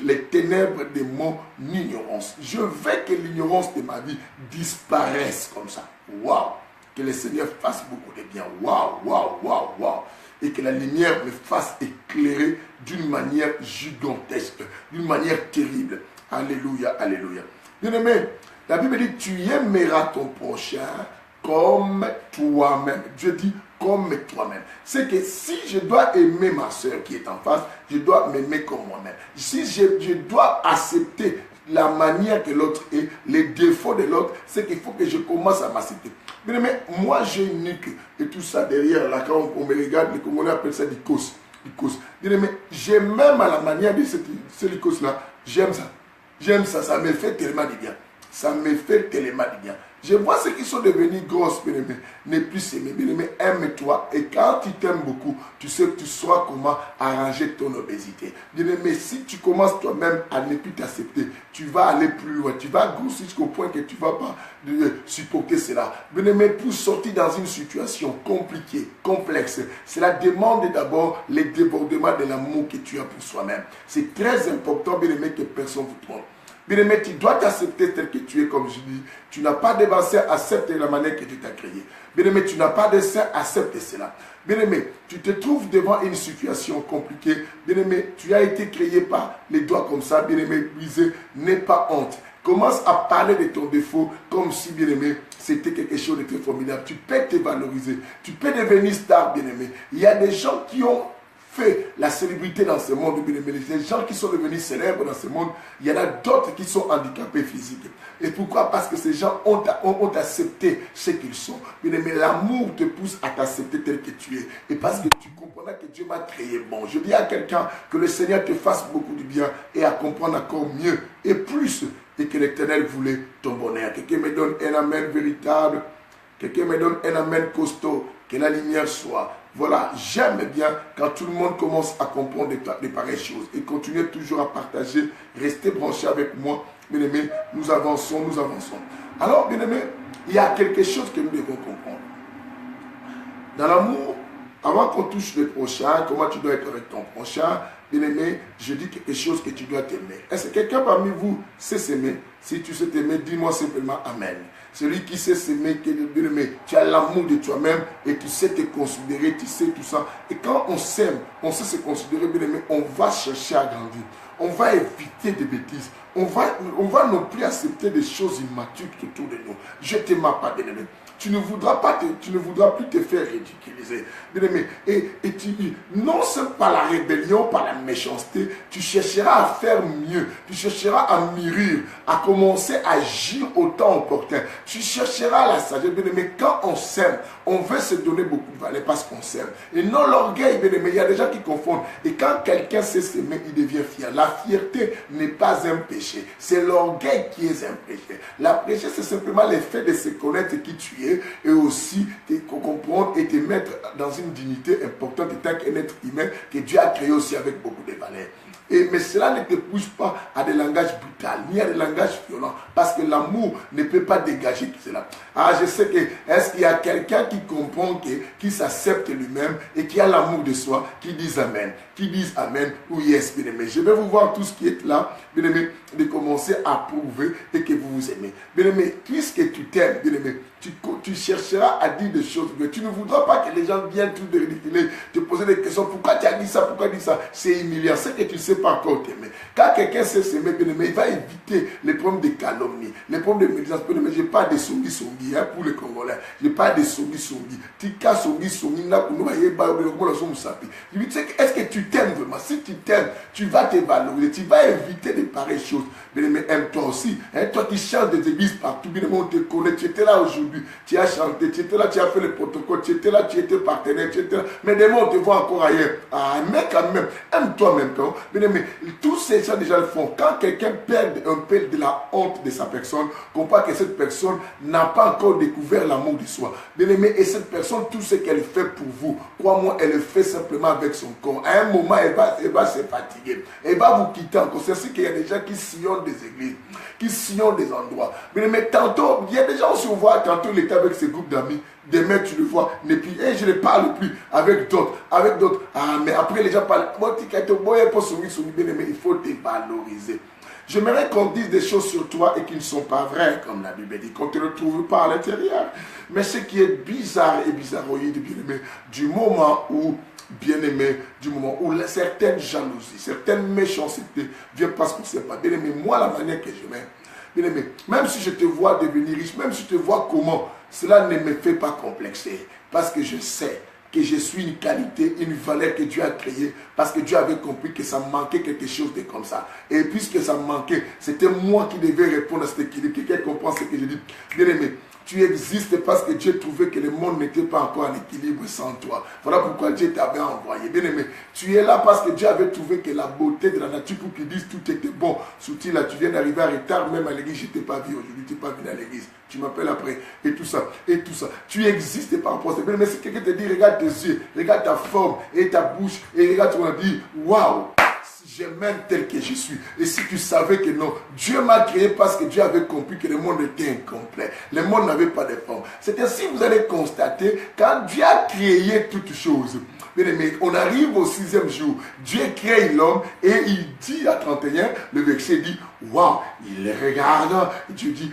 les ténèbres de mon ignorance. Je veux que l'ignorance de ma vie disparaisse comme ça. Waouh! Que le Seigneur fasse beaucoup de bien. Waouh, waouh, waouh, waouh. Et que la lumière me fasse éclairer d'une manière gigantesque, d'une manière terrible. Alléluia, alléluia. Bien-aimé, la Bible dit, tu aimeras ton prochain comme toi-même. Dieu dit, comme toi-même. C'est que si je dois aimer ma soeur qui est en face, je dois m'aimer comme moi-même. Si je dois accepter la manière que l'autre est, les défauts de l'autre, c'est qu'il faut que je commence à m'accepter. Mais moi j'ai une nuque et tout ça derrière là, quand on me regarde, les Congolais appellent ça l'icos. Mais j'aime même à la manière de ce icos là, j'aime ça, ça me fait tellement du bien. Ça me fait tellement du bien. Je vois ceux qui sont devenus grosses, bien aimé, ne plus s'aimer, bien aimé, aime-toi. Et quand tu t'aimes beaucoup, tu sais que tu sauras comment arranger ton obésité. Bien aimé, si tu commences toi-même à ne plus t'accepter, tu vas aller plus loin. Tu vas grossir jusqu'au point que tu ne vas pas supporter cela. Bien aimé, pour sortir dans une situation compliquée, complexe, cela demande d'abord le débordement de l'amour que tu as pour soi-même. C'est très important, bien aimé, que personne vous trompe. Bien-aimé, tu dois t'accepter tel que tu es, comme je dis. Tu n'as pas de dessein, accepte la manière que Dieu t'a créé. Bien-aimé, tu n'as pas de dessein, accepte cela. Bien-aimé, tu te trouves devant une situation compliquée. Bien-aimé, tu as été créé par les doigts comme ça. Bien-aimé, brisé, n'aie pas honte. Commence à parler de ton défaut comme si, bien-aimé, c'était quelque chose de très formidable. Tu peux te valoriser. Tu peux devenir star, bien-aimé. Il y a des gens qui ont fait la célébrité dans ce monde, bien aimé. Les gens qui sont devenus célèbres dans ce monde, il y en a d'autres qui sont handicapés physiques. Et pourquoi? Parce que ces gens ont accepté ce qu'ils sont. Bien aimé, l'amour te pousse à t'accepter tel que tu es. Et parce que tu comprendras que Dieu m'a créé bon. Je dis à quelqu'un que le Seigneur te fasse beaucoup de bien et à comprendre encore mieux et plus, et que l'Éternel voulait ton bonheur. Quelqu'un me donne un amen véritable. Quelqu'un me donne un amen costaud. Que la lumière soit. Voilà, j'aime bien quand tout le monde commence à comprendre des pareilles choses. Et continuez toujours à partager, restez branchés avec moi. Bien aimé, nous avançons, nous avançons. Alors, bien aimé, il y a quelque chose que nous devons comprendre. Dans l'amour, avant qu'on touche le prochain, comment tu dois être avec ton prochain, bien aimé, je dis quelque chose que tu dois t'aimer. Est-ce que quelqu'un parmi vous sait s'aimer? Si tu sais t'aimer, dis-moi simplement Amen. Celui qui sait s'aimer, bien aimé, tu as l'amour de toi-même et tu sais te considérer, tu sais tout ça. Et quand on s'aime, on sait se considérer, bien aimé, on va chercher à grandir. On va éviter des bêtises. On va non plus accepter des choses immatures autour de nous. Je ne t'aime pas, bien aimé. Tu ne voudras plus te faire ridiculiser. Bien aimé, et non seulement par la rébellion, par la méchanceté, tu chercheras à faire mieux. Tu chercheras à mûrir, à commencer à agir au temps opportun. Tu chercheras la sagesse. Bien aimé, quand on s'aime, on veut se donner beaucoup de valeur parce qu'on s'aime. Et non l'orgueil, bien aimé. Il y a des gens qui confondent. Et quand quelqu'un sait s'aimer, il devient fier. La fierté n'est pas un péché. C'est l'orgueil qui est un péché. La péché, c'est simplement l'effet de se connaître qui tu es et aussi te comprendre et te mettre dans une dignité importante en tant qu'un être humain que Dieu a créé aussi avec beaucoup de valeurs. Mais cela ne te pousse pas à des langages brutaux, ni à des langages violents, parce que l'amour ne peut pas dégager cela. Ah, je sais que, est-ce qu'il y a quelqu'un qui comprend, qui s'accepte lui-même et qui a l'amour de soi, qui dit Amen, ou yes, bien aimé. Je vais vous voir tous qui êtes là, bien aimé, de commencer à prouver et que vous vous aimez. Bien aimé, puisque tu t'aimes, bien aimé, tu chercheras à dire des choses, mais tu ne voudras pas que les gens viennent tout ridiculer, te poser des questions. Pourquoi tu as dit ça? Pourquoi tu as dit ça? C'est humiliant. C'est que tu ne sais pas encore t'aimer. Quand quelqu'un sait s'aimer, bien aimé, il va éviter les problèmes de calomnie, les problèmes de médisance. Bien aimé, je n'ai pas de songi hein, pour les Congolais. Je n'ai pas de songi. Tika songi, là pour nous, est-ce que tu t'aimes vraiment? Si tu t'aimes, tu vas te valoriser, tu vas éviter de pareilles choses. Bien aimé, aime-toi aussi. Hein, toi qui chantes des églises partout, bien aimé, on te connaît, tu étais là aujourd'hui. Tu as chanté, tu étais là, tu as fait le protocole, tu étais là, tu étais partenaire, tu étais là. Mais demain, on te voit encore ailleurs. Ah, mais quand même, aime-toi même temps. Bien aimé, tous ces gens déjà le font. Quand quelqu'un perd un peu de la honte de sa personne, comprend que cette personne n'a pas encore découvert l'amour de soi. Bien aimé, et cette personne, tout ce qu'elle fait pour vous, crois-moi, elle le fait simplement avec son corps. À un moment, elle va se fatiguer. Elle va vous quitter encore. C'est ainsi qu'il y a des gens qui sillonnent des églises, qui sillonnent des endroits. Bien aimé, tantôt, il y a des gens, on se voit, tantôt, il était avec ses groupes d'amis. Demain, tu le vois, et puis je ne parle plus avec d'autres. Ah, mais après, les gens parlent. Il faut te valoriser. J'aimerais qu'on dise des choses sur toi et qui ne sont pas vraies, comme la Bible dit, qu'on ne te retrouve pas à l'intérieur. Mais ce qui est bizarre et bizarroïde, bien-aimé, du moment où certaines jalousies, certaines méchancetés viennent parce qu'on ne sait pas. Bien-aimé, moi, la manière que je m'aime, bien-aimé, même si je te vois devenir riche, même si je te vois comment, cela ne me fait pas complexer. Parce que je sais que je suis une qualité, une valeur que Dieu a créée, parce que Dieu avait compris que ça manquait quelque chose de comme ça. Et puisque ça manquait, c'était moi qui devais répondre à cet équilibre. Quelqu'un comprend ce que je dis? Bien aimé, tu existes parce que Dieu trouvait que le monde n'était pas encore en équilibre sans toi. Voilà pourquoi Dieu t'avait envoyé. Bien aimé, tu es là parce que Dieu avait trouvé que la beauté de la nature, pour qu'ils disent tout était bon. Soutil là, tu viens d'arriver en retard, même à l'église, je ne t'ai pas vu aujourd'hui, tu n'es pas venu à l'église. Tu m'appelles après, et tout ça. Tu existes par rapport à ça. Mais si quelqu'un te dit, regarde tes yeux, regarde ta forme, et ta bouche, et regarde, tu vas dire, waouh, je m'aime tel que je suis. Et si tu savais que non, Dieu m'a créé parce que Dieu avait compris que le monde était incomplet. Le monde n'avait pas de forme. C'est ainsi que vous allez constater, quand Dieu a créé toutes choses, bien aimé, on arrive au 6e jour. Dieu crée l'homme et il dit à 31, le verset dit, waouh, il les regarde, et Dieu dit,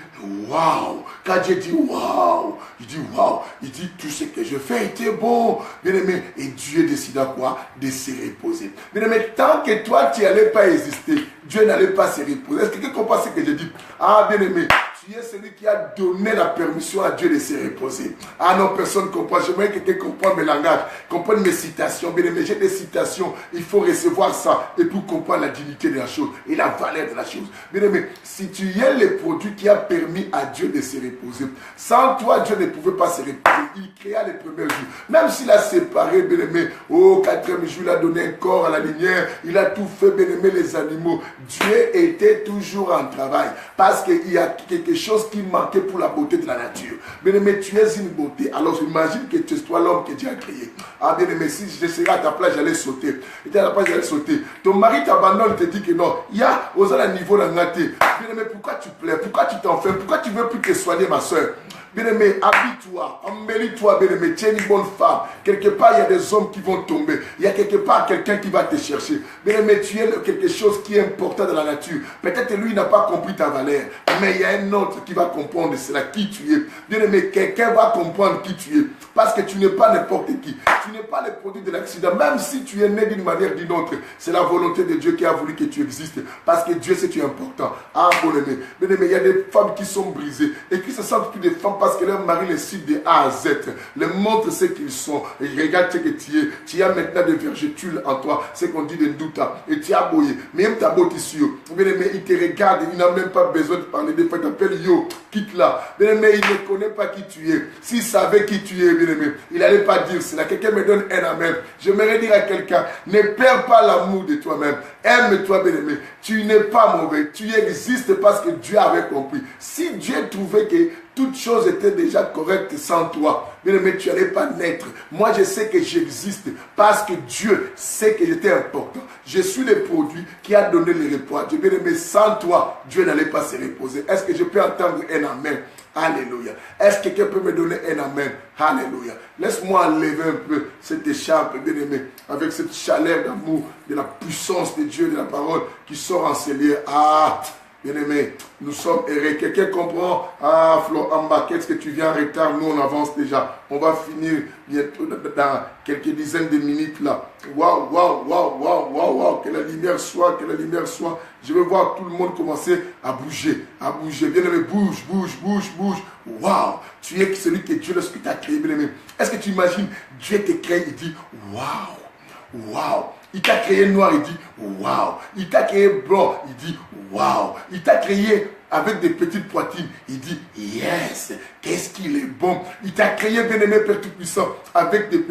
waouh. Quand Dieu dit, waouh, il dit, waouh, il dit, tout ce que je fais était bon. Bien aimé, et Dieu décida quoi? De se reposer. Bien aimé, tant que toi, tu n'allais pas exister, Dieu n'allait pas se reposer. Est-ce que quelqu'un comprend ce que je dis? Ah, bien aimé, tu es celui qui a donné la permission à Dieu de se reposer. Ah non, personne ne comprend. J'aimerais que quelqu'un comprenne mes langages, comprenne mes citations. Bien aimé, j'ai des citations. Il faut recevoir ça et pour comprendre la dignité de la chose et la valeur de la chose. Bien aimé, si tu es le produit qui a permis à Dieu de se reposer, sans toi, Dieu ne pouvait pas se reposer. Il créa les premiers jours. Même s'il a séparé, bien aimé, au 4e jour, il a donné un corps à la lumière. Il a tout fait, bien aimé, les animaux. Dieu était toujours en travail parce qu'il y a quelque chose chose qui manquait pour la beauté de la nature. Bien-aimé, tu es une beauté. Alors imagine que tu es toi l'homme que Dieu a créé. Ah bien-aimé, si je serais à ta place, j'allais sauter. Et à ta place, j'allais sauter. Ton mari t'abandonne, te dit que non. Il y a aux niveau de la nature. Bien-aimé, pourquoi tu plais? Pourquoi tu t'en fais? Pourquoi tu ne veux plus te soigner, ma soeur? Bien-aimé, habille-toi, embellis-toi, bien-aimé, tu es une bonne femme. Quelque part, il y a des hommes qui vont tomber. Il y a quelque part quelqu'un qui va te chercher. Bien-aimé, tu es quelque chose qui est important dans la nature. Peut-être lui n'a pas compris ta valeur, mais il y a un autre qui va comprendre cela, qui tu es. Bien-aimé, quelqu'un va comprendre qui tu es. Parce que tu n'es pas n'importe qui. Tu n'es pas le produit de l'accident. Même si tu es né d'une manière ou d'une autre, c'est la volonté de Dieu qui a voulu que tu existes. Parce que Dieu, c'est important. Ah, bien-aimé. Bien-aimé, il y a des femmes qui sont brisées et qui se sentent plus des femmes parce que leur mari les cite de A à Z. Les montre ce qu'ils sont. Et regarde ce que tu es. Tu as maintenant des vergetules en toi. Ce qu'on dit de douta. Et tu as boyé. Mais même ta beau tissu. Bien-aimé, il te regarde. Il n'a même pas besoin de parler. Des fois, il t'appelle Yo. Quitte là. Bien-aimé, il ne connaît pas qui tu es. S'il savait qui tu es, bien-aimé, il n'allait pas dire cela. Quelqu'un me donne un amen. J'aimerais dire à quelqu'un, ne perds pas l'amour de toi-même. Aime-toi, bien-aimé. Tu n'es pas mauvais. Tu existes parce que Dieu avait compris. Si Dieu trouvait que toutes choses étaient déjà correctes sans toi, bien-aimé, tu n'allais pas naître. Moi, je sais que j'existe parce que Dieu sait que j'étais important. Je suis le produit qui a donné le repos à Dieu. Bien-aimé, sans toi, Dieu n'allait pas se reposer. Est-ce que je peux entendre un amen? Alléluia. Est-ce que quelqu'un peut me donner un amen? Alléluia. Laisse-moi enlever un peu cette écharpe, bien-aimé, avec cette chaleur d'amour, de la puissance de Dieu, de la parole qui sort en ces lieux. Ah, bien-aimé, nous sommes heureux. Quelqu'un comprend? Ah, Flo, en bas, qu'est-ce que tu viens en retard? Nous, on avance déjà. On va finir bientôt dans quelques dizaines de minutes là. Waouh, waouh, waouh, waouh, waouh, waouh. Que la lumière soit, que la lumière soit. Je veux voir tout le monde commencer à bouger, à bouger. Bien-aimé, bouge, bouge, bouge, bouge. Waouh, tu es celui que Dieu, lorsque t'a créé, bien-aimé. Est-ce que tu imagines, Dieu te crée, il dit, waouh, waouh. Il t'a créé noir, il dit, waouh. Il t'a créé blanc, il dit, waouh. Il t'a créé avec des petites poitrines, il dit, yes, qu'est-ce qu'il est bon. Il t'a créé, bien-aimé, Père Tout-Puissant, avec des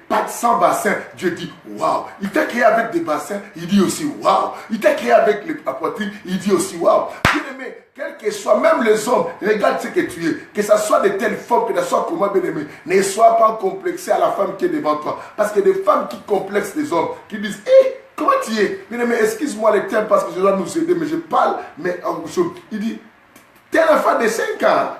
pattes sans bassin, Dieu dit, waouh. Il t'a créé avec des bassins, il dit aussi, waouh. Il t'a créé avec la poitrine, il dit aussi, waouh. Bien-aimé, quel que soit, même les hommes, regarde ce que tu es. Que ce soit de telle forme, que ce soit comment, bien-aimé, ne sois pas complexé à la femme qui est devant toi. Parce que des femmes qui complexent les hommes, qui disent, hé, comment tu es? Bien aimé, excuse-moi le terme parce que je dois nous aider, mais je parle, mais en chose. Il dit, t'es un enfant de 5 ans.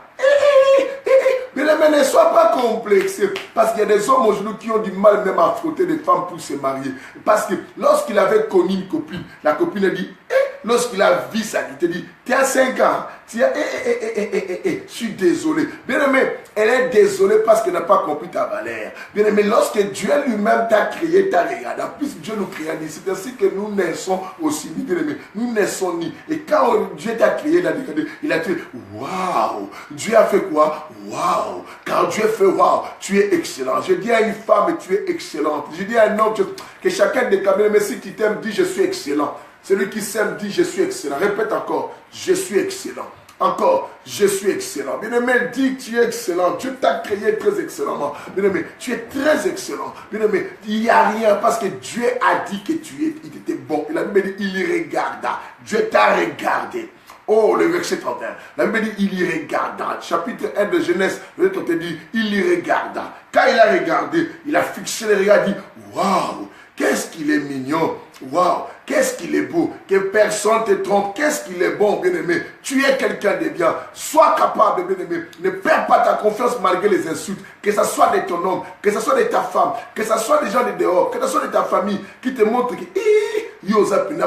Bien aimé, ne sois pas complexé. Parce qu'il y a des hommes aujourd'hui qui ont du mal même à frotter des femmes pour se marier. Parce que lorsqu'il avait connu une copine, la copine a dit, lorsqu'il a vu ça, il te dit, tu as 5 ans. Tu as, je suis désolé. Bien aimé, elle est désolée parce qu'elle n'a pas compris ta valeur. Bien aimé, lorsque Dieu lui-même t'a créé, t'a regardé. En plus, Dieu nous créa dit, c'est ainsi que nous naissons aussi. Bien aimé, nous naissons ni. Et quand Dieu t'a créé, il a dit, waouh. Dieu a fait quoi? Waouh. Quand Dieu fait waouh, tu es excellent. Je dis à une femme, tu es excellente. Je dis à un homme, que chacun des caméras, mais si tu t'aimes, dis, je suis excellent. Celui qui s'aime dit, je suis excellent. Répète encore, je suis excellent. Encore, je suis excellent. Bien-aimé, dis que tu es excellent. Dieu t'a créé très excellemment. Bien-aimé, tu es très excellent. Bien-aimé, il n'y a rien parce que Dieu a dit que il était bon. Et la Bible dit, il y regarda. Dieu t'a regardé. Oh, le verset 31. La Bible dit, il y regarda. Chapitre 1 de Genèse, le verset 31 dit, il y regarda. Quand il a regardé, il a fixé le regard, dit, waouh, qu'est-ce qu'il est mignon. Waouh, qu'est-ce qu'il est beau, que personne ne te trompe, qu'est-ce qu'il est bon, bien-aimé. Tu es quelqu'un de bien, sois capable, bien-aimé. Ne perds pas ta confiance malgré les insultes, que ce soit de ton homme, que ce soit de ta femme, que ce soit des gens de dehors, que ce soit de ta famille qui te montrent que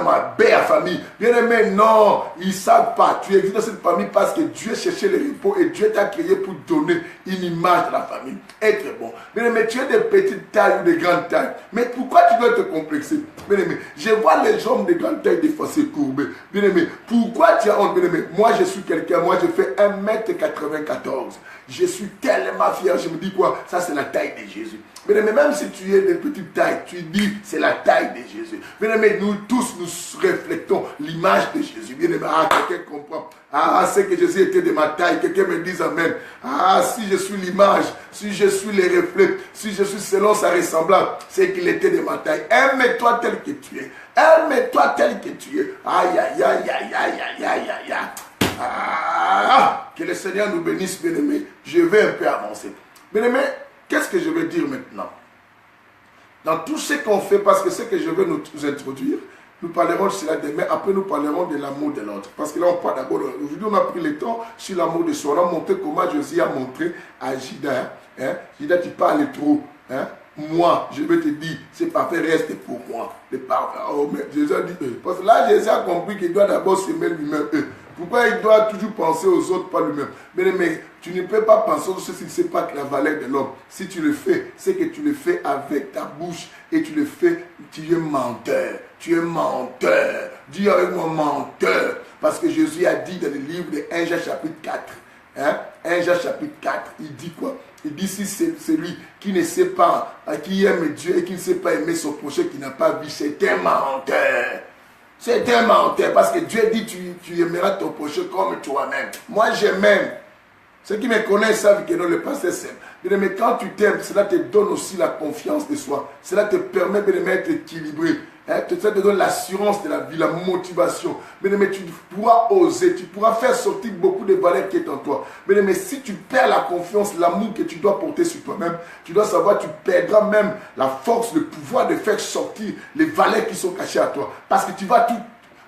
ma belle famille. Bien-aimé, non, ils ne savent pas. Tu existes dans cette famille parce que Dieu cherchait le repos et Dieu t'a créé pour donner une image de la famille. Être bon. Bien-aimé, tu es de petite taille ou de grande taille. Mais pourquoi tu dois te complexer? Bien-aimé, je vois les hommes de grande taille des fois se courber. Bien-aimé, pourquoi tu as honte? Bien-aimé, moi je suis quelqu'un, moi je fais 1m94. Je suis tellement fier, je me dis quoi? Ça c'est la taille de Jésus. Bien-aimé, même si tu es de petite taille, tu dis c'est la taille de Jésus. Bien-aimé, nous tous nous reflétons l'image de Jésus. Bien-aimé, quelqu'un comprend. C'est que Jésus était de ma taille. Quelqu'un me dise amen. Si je suis l'image, si je suis le reflet, si je suis selon sa ressemblance, c'est qu'il était de ma taille. Aime-toi tel que tu es. Aime-toi tel que tu es. Aïe, aïe, aïe, aïe, aïe, aïe, aïe, aïe. le Seigneur nous bénisse, bien-aimés. Je vais un peu avancer. Bien-aimés, qu'est-ce que je vais dire maintenant? Dans tout ce qu'on fait, parce que ce que je vais nous introduire, nous parlerons de cela demain, après nous parlerons de l'amour de l'autre. Parce que là, on parle d'abord, aujourd'hui on a pris le temps sur l'amour de soi. On a montré comment Jésus a montré à Judas. Hein? Judas, tu parles trop. Hein? Moi, je vais te dire, c'est parfait, reste pour moi. Oh, mais Jésus a dit, parce que là, Jésus a compris qu'il doit d'abord s'aimer lui-même. Pourquoi il doit toujours penser aux autres, pas lui-même? Mais tu ne peux pas penser aux autres si tu ne sais pas que la valeur de l'homme. Si tu le fais, c'est que tu le fais avec ta bouche et tu le fais, tu es menteur. Tu es menteur. Dis avec moi menteur. Parce que Jésus a dit dans le livre de 1 Jean chapitre 4. Hein? 1 Jean chapitre 4, il dit quoi? Il dit si c'est celui qui ne sait pas, qui aime Dieu et qui ne sait pas aimer son prochain, qui n'a pas vu, c'est un menteur. C'est un menteur parce que Dieu dit tu aimeras ton prochain comme toi-même. Moi je m'aime. Ceux qui me connaissent savent que non, le pasteur s'aime. Mais quand tu t'aimes, cela te donne aussi la confiance de soi. Cela te permet de être équilibré. Hein? Ça te donne l'assurance de la vie, la motivation. Mais tu pourras oser, tu pourras faire sortir beaucoup de valeurs qui est en toi. Mais si tu perds la confiance, l'amour que tu dois porter sur toi-même, tu dois savoir, tu perdras même la force, le pouvoir de faire sortir les valeurs qui sont cachées à toi. Parce que tu vas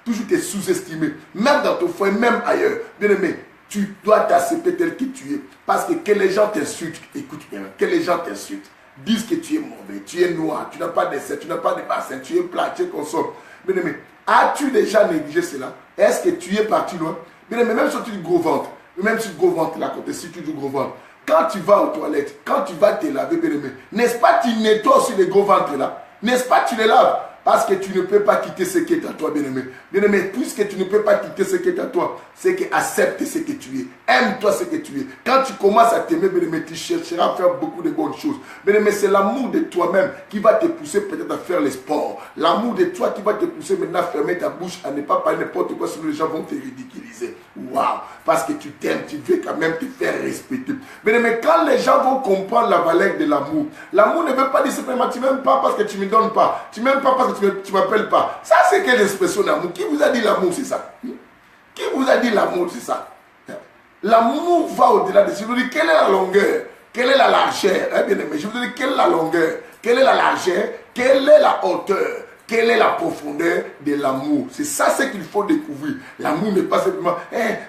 toujours te sous-estimer. Même dans ton foyer, même ailleurs. Bien-aimé, tu dois t'accepter tel que tu es. Parce que les gens t'insultent, écoute bien, que les gens t'insultent, disent que tu es mauvais, tu es noir, tu n'as pas de sein, tu n'as pas de bassin, tu es plat, tu es consomme. Mais as-tu déjà négligé cela? Est-ce que tu es parti loin? Mais même si tu dis gros ventre, même si tu gros ventre là côté, si tu dis gros ventre, quand tu vas aux toilettes, quand tu vas te laver, n'est-ce pas tu nettoies aussi les gros ventres là? N'est-ce pas tu les laves? Parce que tu ne peux pas quitter ce qui est à toi, bien-aimé. Bien-aimé, puisque tu ne peux pas quitter ce qui est à toi, c'est que accepte ce que tu es. Aime-toi ce que tu es. Quand tu commences à t'aimer, bien-aimé, tu chercheras à faire beaucoup de bonnes choses. Bien-aimé, c'est l'amour de toi-même qui va te pousser peut-être à faire les sports. L'amour de toi qui va te pousser maintenant à fermer ta bouche, à ne pas parler n'importe quoi, sinon les gens vont te ridiculiser. Waouh! Parce que tu t'aimes, tu veux quand même te faire respecter. Bien-aimé, quand les gens vont comprendre la valeur de l'amour, l'amour ne veut pas dire simplement tu m'aimes pas parce que tu ne me donnes pas. Tu m'aimes pas parce que tu ne m'appelles pas. Ça, c'est quelle expression d'amour? Qui vous a dit l'amour, c'est ça? Qui vous a dit l'amour, c'est ça? L'amour va au-delà de ça. Je vous dis, quelle est la longueur? Quelle est la largeur? Bien aimé, je vous dis, quelle est la longueur? Quelle est la largeur? Quelle est la hauteur? Quelle est la profondeur de l'amour? C'est ça ce qu'il faut découvrir. L'amour n'est pas simplement,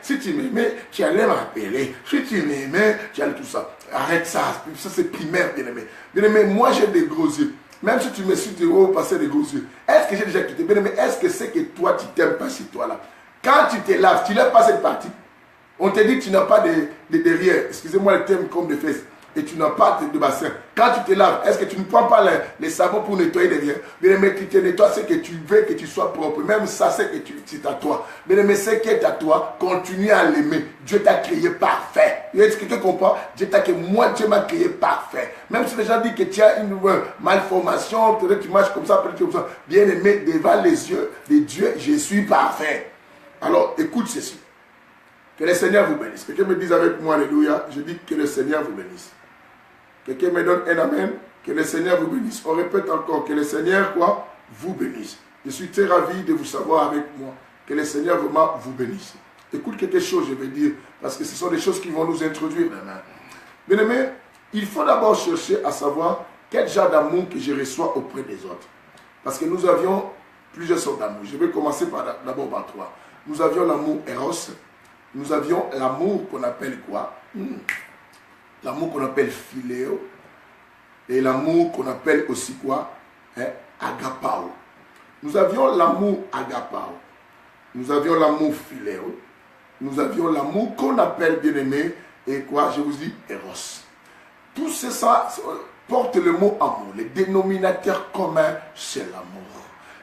si tu m'aimais, tu allais m'appeler. Si tu m'aimais, tu allais tout ça. Arrête ça. Ça, c'est primaire, bien aimé. Bien aimé, moi, j'ai des gros yeux. Même si tu me suis, tu vas passer des gros yeux. Est-ce que j'ai déjà quitté? Bien aimé, est-ce que c'est que toi, tu t'aimes pas chez toi là? Quand tu te laves, tu lèves pas cette partie. On te dit que tu n'as pas de derrière. Excusez-moi le terme comme de fesses. Et tu n'as pas de bassin. Quand tu te laves, est-ce que tu ne prends pas les savons pour nettoyer derrière? Bien aimé, tu te nettoies ce que tu veux que tu sois propre. Même ça, c'est que c'est à toi. Bien aimé, ce qui est à toi, continue à l'aimer. Dieu t'a créé parfait. Est-ce que tu comprends? Dieu m'a créé parfait. Même si les gens disent que tu as une malformation, peut-être que tu marches comme ça, peut-être comme ça. Bien aimé, devant les yeux de Dieu, je suis parfait. Alors, écoute ceci. Que le Seigneur vous bénisse. Quelqu'un me dise avec moi, alléluia. Je dis que le Seigneur vous bénisse. Quelqu'un me donne un amen. Que le Seigneur vous bénisse. On répète encore. Que le Seigneur, quoi? Vous bénisse. Je suis très ravi de vous savoir avec moi. Que le Seigneur vraiment vous bénisse. Écoute quelque chose, je vais dire. Parce que ce sont des choses qui vont nous introduire maintenant. Bien aimé, il faut d'abord chercher à savoir quel genre d'amour que je reçois auprès des autres. Parce que nous avions plusieurs sortes d'amour. Je vais commencer d'abord par trois. Nous avions l'amour Eros. Nous avions l'amour qu'on appelle quoi? L'amour qu'on appelle philéo. Et l'amour qu'on appelle aussi quoi? Agapao. Nous avions l'amour agapao. Nous avions l'amour philéo. Nous avions l'amour qu'on appelle bien-aimé. Et quoi? Je vous dis Eros. Tout ça porte le mot amour. Le dénominateur commun, c'est l'amour.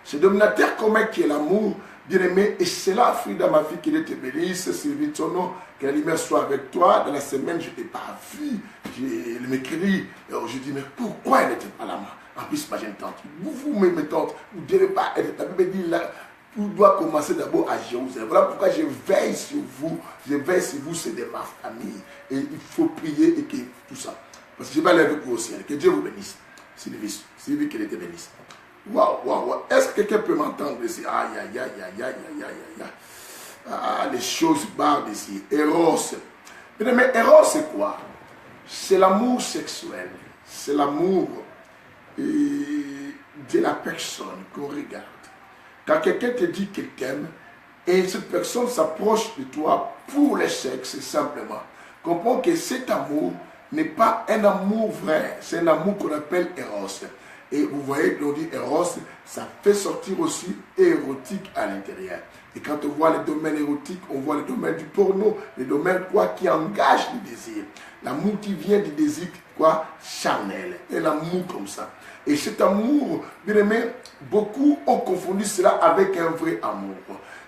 Ce dénominateur commun qui est l'amour, bien-aimé, et c'est là, Frida, ma fille, qu'il te bénisse, Sylvie, ton nom, que la lumière soit avec toi. Dans la semaine, je ne t'ai pas vu. Elle m'écrit. Je dis, mais pourquoi elle n'était pas là? En plus, ma jeune tante, vous, mes tantes, vous ne devez pas être. La Bible dit là, tout doit commencer d'abord à Jérusalem. Voilà pourquoi je veille sur vous. Je veille sur vous, c'est de ma famille. Et il faut prier et que tout ça. Parce que je vais aller avec vous au ciel. Que Dieu vous bénisse. Sylvie, qu'elle te bénisse. Waouh. Est-ce que quelqu'un peut m'entendre ici? Aïe. Ah, les choses barrent d'ici. Eros. Mais Eros, c'est quoi? C'est l'amour sexuel. C'est l'amour de la personne qu'on regarde. Quand quelqu'un te dit qu'il t'aime, et cette personne s'approche de toi pour le sexe, simplement, comprends que cet amour n'est pas un amour vrai, c'est un amour qu'on appelle Eros. Et vous voyez, on dit Eros, ça fait sortir aussi érotique à l'intérieur. Et quand on voit les domaines érotiques, on voit les domaines du porno, les domaines quoi qui engagent le désir. L'amour qui vient du désir quoi charnel, un amour comme ça. Et cet amour, bien aimé, beaucoup ont confondu cela avec un vrai amour.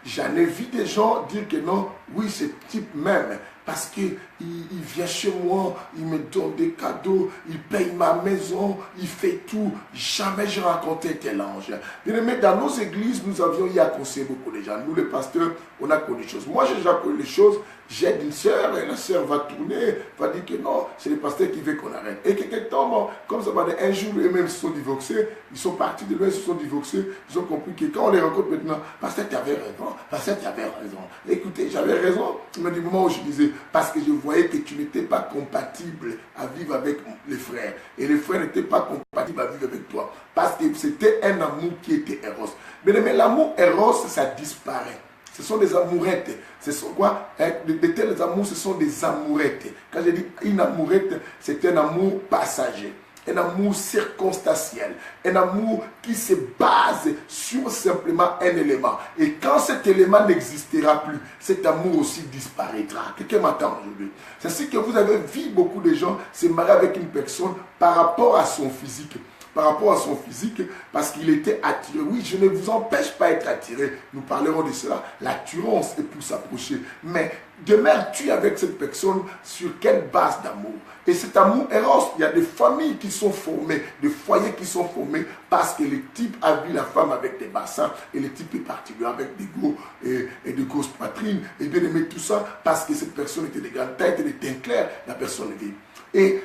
J'en ai vu des gens dire que non, oui, c'est type même, parce qu'il vient chez moi, il me donne des cadeaux, il paye ma maison, il fait tout. Jamais je racontais tel ange. Bien aimé, dans nos églises, nous avions y à conseiller beaucoup de gens. Nous, les pasteurs, on a connu des choses. Moi, j'ai déjà connu les choses. J'aide une sœur et la sœur va tourner, va dire que non, c'est le pasteur qui veut qu'on arrête. Et quelqu'un tombe, comme ça va dire, un jour, eux-mêmes se sont divorcés, ils sont partis de loin, ils se sont divorcés, ils ont compris que quand on les rencontre maintenant, pasteur, tu avais raison, pasteur, tu avais raison. Écoutez, j'avais raison, mais du moment où je disais, parce que je voyais que tu n'étais pas compatible à vivre avec les frères, et les frères n'étaient pas compatibles à vivre avec toi, parce que c'était un amour qui était Eros. Mais l'amour Eros, ça disparaît. Ce sont des amourettes. Ce sont quoi? De tels amours, ce sont des amourettes. Quand je dis une amourette, c'est un amour passager. Un amour circonstanciel. Un amour qui se base sur simplement un élément. Et quand cet élément n'existera plus, cet amour aussi disparaîtra. Quelqu'un m'attend aujourd'hui. C'est ce que vous avez vu beaucoup de gens se marier avec une personne par rapport à son physique. Par rapport à son physique, parce qu'il était attiré. Oui, je ne vous empêche pas d'être attiré. Nous parlerons de cela. L'attirance est pour s'approcher. Mais demeures-tu avec cette personne sur quelle base d'amour? Et cet amour Eros, il y a des familles qui sont formées, des foyers qui sont formés parce que le type a vu la femme avec des bassins et le type est parti avec des gros et de grosses poitrines et bien aimé tout ça parce que cette personne était de grande tête et de teint clair, la personne vit.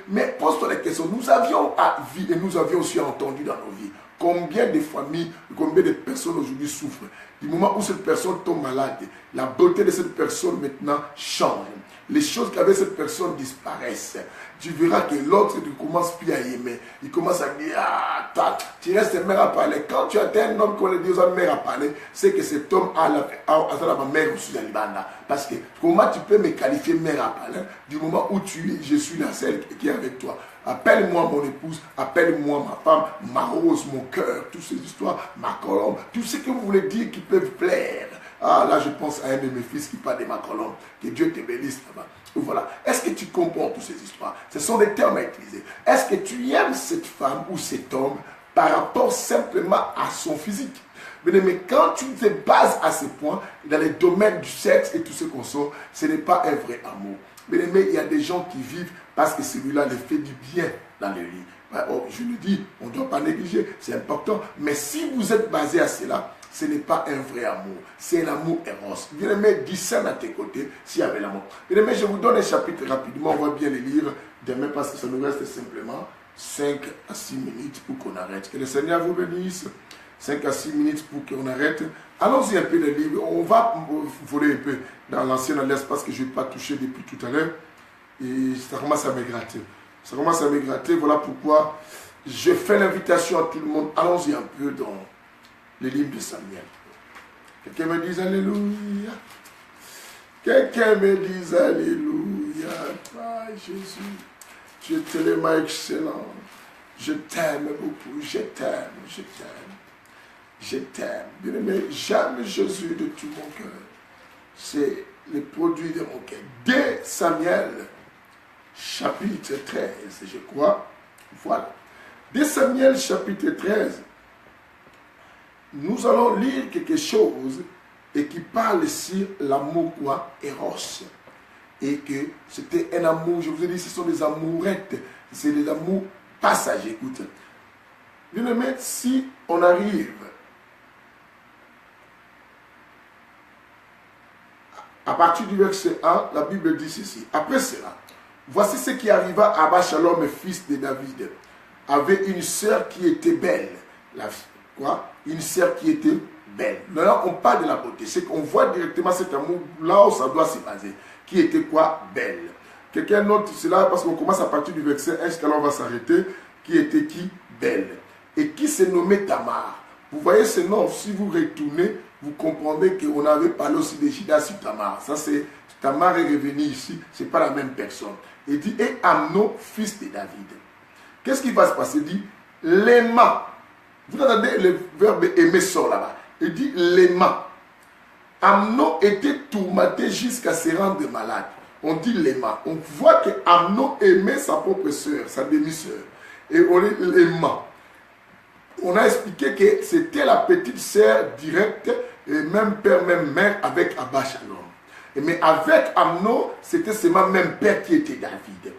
Mais pose-toi la question, nous avions à vivre et nous avions aussi entendu dans nos vies combien de familles, combien de personnes aujourd'hui souffrent. Du moment où cette personne tombe malade, la beauté de cette personne maintenant change. Les choses qu'avait cette personne disparaissent. Tu verras que l'autre ne commence plus à aimer. Il commence à dire, ah, toi, tu restes mère à parler. Quand tu atteins un homme qu'on est déjà mère à parler, c'est que cet homme a la mère aussi à Libanda. Parce que comment tu peux me qualifier mère à parler du moment où je suis la seule qui est avec toi. Appelle-moi mon épouse, appelle-moi ma femme, ma rose, mon cœur, toutes ces histoires, ma colombe, tout ce que vous voulez dire qui peuvent plaire. Ah, là, je pense à un de mes fils qui parle de ma colombe. Que Dieu te bénisse là-bas. Voilà. Est-ce que tu comprends toutes ces histoires? Ce sont des termes à utiliser. Est-ce que tu aimes cette femme ou cet homme par rapport simplement à son physique? Mais quand tu te bases à ce point, dans les domaines du sexe et tout ce qu'on sort, ce n'est pas un vrai amour. Mais il y a des gens qui vivent parce que celui-là les fait du bien dans le lit. Je le dis, on ne doit pas négliger, c'est important. Mais si vous êtes basé à cela, ce n'est pas un vrai amour, c'est un amour Eros. Bien-aimé, discerne à tes côtés s'il y avait l'amour. Bien-aimé, je vous donne un chapitre rapidement, on va bien les lire demain parce que ça nous reste simplement 5 à 6 minutes pour qu'on arrête. Que le Seigneur vous bénisse. 5 à 6 minutes pour qu'on arrête. Allons-y un peu de livre. On va voler un peu dans l'ancienne alliance parce que je n'ai pas touché depuis tout à l'heure. Et ça commence à me gratter. Ça commence à me gratter. Voilà pourquoi je fais l'invitation à tout le monde. Allons-y un peu dans le livre de Samuel. Quelqu'un me dise Alléluia. Quelqu'un me dise Alléluia. Ah, Jésus, tu es tellement excellent. Je t'aime beaucoup. Je t'aime. Je t'aime. Je t'aime. Bien-aimé, j'aime Jésus de tout mon cœur. C'est le produit de mon cœur. 2 Samuel, chapitre 13, je crois. Voilà. 2 Samuel, chapitre 13. Nous allons lire quelque chose et qui parle sur l'amour quoi, Eros. Et que c'était un amour, je vous ai dit, ce sont des amourettes. C'est des amours passagers. Écoute. Bien-aimé, si on arrive à partir du verset 1, la Bible dit ceci. Après cela, voici ce qui arriva à Absalom, fils de David. Avait une sœur qui était belle. Une sœur qui était belle. Là, on parle de la beauté. C'est qu'on voit directement cet amour là où ça doit se baser. Qui était quoi? Belle. Quelqu'un note cela parce qu'on commence à partir du verset 1 jusqu'à là on va s'arrêter. Qui était qui? Belle. Et qui s'est nommé Tamar. Vous voyez ce nom, si vous retournez, vous comprendrez qu'on avait parlé aussi de Judas sur Tamar. Ça c'est, Tamar est revenu ici, ce n'est pas la même personne. Il dit, et Amnon, fils de David. Qu'est-ce qui va se passer? Il dit, l'aimant. Vous entendez le verbe aimer sort là-bas. Il dit, l'aimant. Amnon était tourmenté jusqu'à se rendre malade. On dit l'aimant. On voit que Amnon aimait sa propre sœur, sa demi-sœur. Et on est l'aimant. On a expliqué que c'était la petite sœur directe, et même père, même mère, avec Abba Shalom. Mais avec Amnon, c'était seulement même père qui était David.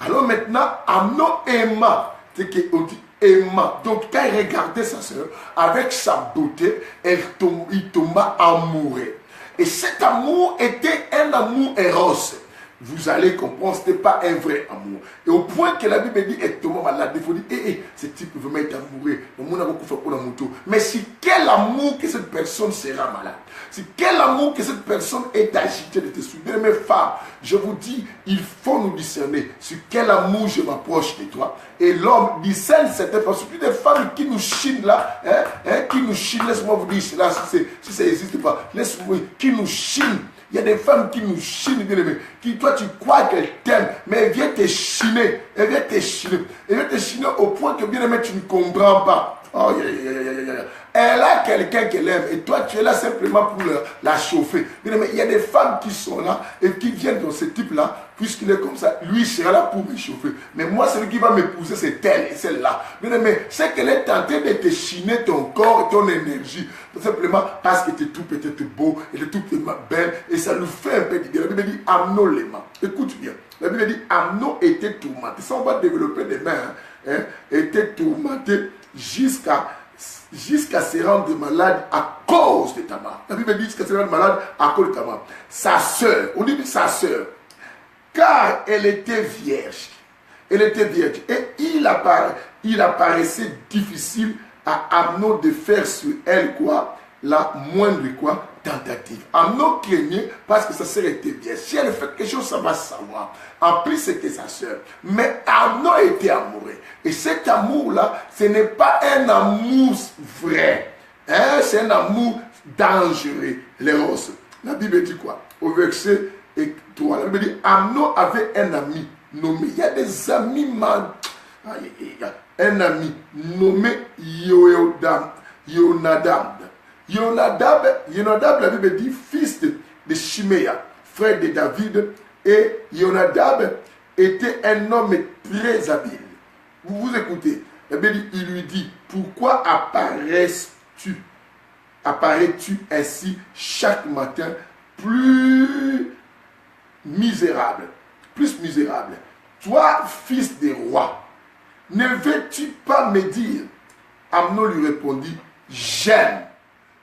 Alors maintenant, Amnon aima. C'est qu'on dit aima. Donc quand il regardait sa sœur, avec sa beauté, il tomba amoureux. Et cet amour était un amour éros. Vous allez comprendre, ce n'était pas un vrai amour. Et au point que la Bible dit, est tombé malade, il faut dire, ce type vraiment est amoureux. Mais si quel amour que cette personne sera malade. Si quel amour que cette personne est agitée de te soutenir. Mes femmes, je vous dis, il faut nous discerner sur quel amour je m'approche de toi. Et l'homme discerne certaines personnes, surtout des femmes qui nous chinent là, qui nous chinent, laisse-moi vous dire cela, si ça n'existe pas, laisse-moi, qui nous chinent. Il y a des femmes qui nous chinent, bien aimé, qui toi tu crois qu'elle t'aime, mais elle vient te chiner, elle vient te chiner au point que bien aimé tu ne comprends pas. Oh, elle a quelqu'un qu'elle aime et toi tu es là simplement pour la chauffer. Bien aimé, il y a des femmes qui sont là et qui viennent dans ce type-là, puisqu'il est comme ça, lui sera là pour me chauffer. Mais moi, celui qui va m'épouser, c'est elle et celle-là. Bien aimé, c'est qu'elle est tentée de te chiner ton corps et ton énergie. Tout simplement parce que tu es tout peut-être beau, et tu es tout belle, et ça nous fait un peu d'idée. La Bible dit Amnon l'aimant. Écoute bien. La Bible dit Amnon était tourmenté. Ça, on va développer demain. Était tourmenté jusqu'à se rendre malade à cause de Tamar. La Bible dit jusqu'à se rendre malade à cause de Tamar. Sa sœur, on dit sa sœur, car elle était vierge. Elle était vierge. Et il apparaissait difficile à Amnon de faire sur elle quoi? La moindre quoi? Tentative. Amnon craignait parce que sa sœur était vierge. Si elle fait quelque chose, ça va savoir. En plus, c'était sa sœur. Mais Amnon était amoureux. Et cet amour-là, ce n'est pas un amour vrai. C'est un amour dangereux. L'éros. La Bible dit quoi? Au verset 3. La Bible dit Amnon avait un ami nommé. Il y a des amis mal. Un ami nommé Yonadab. Yonadab, la Bible dit fils de Shiméa, frère de David. Et Yonadab était un homme très habile. Vous écoutez. La Bible dit, il lui dit, pourquoi apparais-tu ainsi chaque matin plus misérable? Toi, fils de roi, ne veux-tu pas me dire? Amnon lui répondit, j'aime.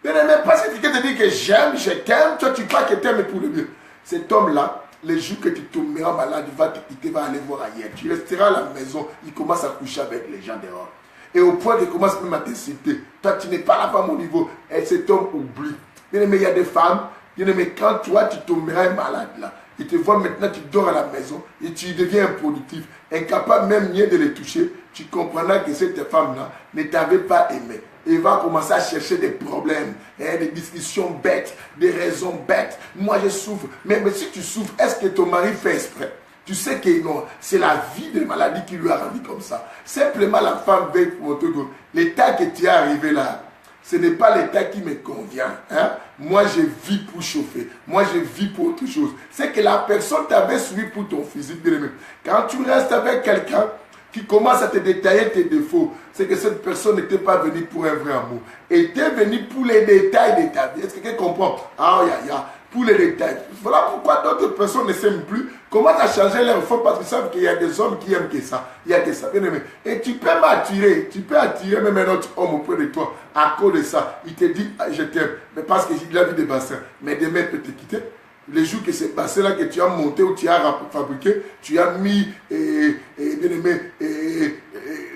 Mais pas si quelqu'un te dit que j'aime, je t'aime, toi tu crois que tu aimes pour le mieux. Cet homme-là, les jours que tu tomberas malade, il va te quitter, va aller voir ailleurs. Tu resteras à la maison, il commence à coucher avec les gens dehors. Et au point qu'il commence même à t'insulter. Toi, tu n'es pas la femme au niveau. Et cet homme oublie. Mais il y a des femmes, mais quand toi, tu tomberas malade là, il te voit maintenant, tu dors à la maison et tu deviens improductif, incapable même ni de les toucher, tu comprendras que cette femme-là ne t'avait pas aimé. Il va commencer à chercher des problèmes, des discussions bêtes, des raisons bêtes. Moi, je souffre. Mais si tu souffres, est-ce que ton mari fait exprès? Tu sais que non, c'est la vie de maladie qui lui a rendu comme ça. Simplement, la femme veut montrer que l'état que tu es arrivé là, ce n'est pas l'état qui me convient. Moi, je vis pour chauffer. Moi, je vis pour autre chose. C'est que la personne t'avait suivi pour ton physique. Quand tu restes avec quelqu'un qui commence à te détailler tes défauts, c'est que cette personne n'était pas venue pour un vrai amour. Elle était venue pour les détails de ta vie. Est-ce que quelqu'un comprend? Pour les détails. Voilà pourquoi d'autres personnes ne s'aiment plus, commencent à changer leur forme parce qu'ils savent qu'il y a des hommes qui aiment que ça. Il y a que ça. Bien aimé. Et tu peux m'attirer. Tu peux attirer même un autre homme auprès de toi à cause de ça. Il te dit, je t'aime. Mais parce qu'il a vu des bassins. Mais demain, il peut te quitter. Les jours que c'est passé là, que tu as monté ou tu as fabriqué, tu as mis, bien aimé,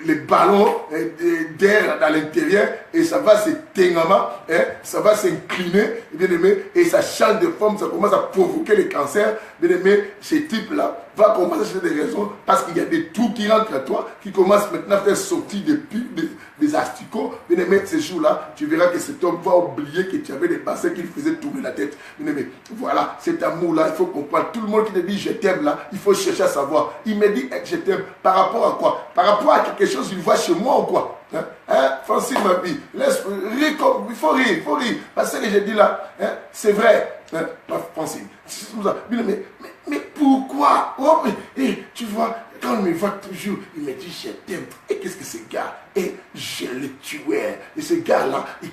les ballons d'air dans l'intérieur et ça va se téngamment, ça va s'incliner, bien aimé, et ça change de forme, ça commence à provoquer le cancer, bien aimé, ces types-là va commencer à chercher des raisons parce qu'il y a des trous qui rentrent à toi, qui commencent maintenant à faire sortir des pubs, des asticots. Bien aimé, ces jours-là, tu verras que cet homme va oublier que tu avais des bassins qui lui faisaient tourner la tête. Bien aimé, voilà, cet amour-là, il faut comprendre. Tout le monde qui te dit je t'aime là, il faut chercher à savoir. Il me dit je t'aime par rapport à quoi? Par rapport à quelque chose qu'il voit chez moi ou quoi? Francine, ma fille, laisse rire comme il faut rire, parce que j'ai dit là, c'est vrai, Francine, c'est comme ça. Mais pourquoi? Oh, tu vois, quand on me voit toujours, il me dit je t'aime. Et qu'est-ce que ce gars? Et je le tuais. Et ce gars-là, il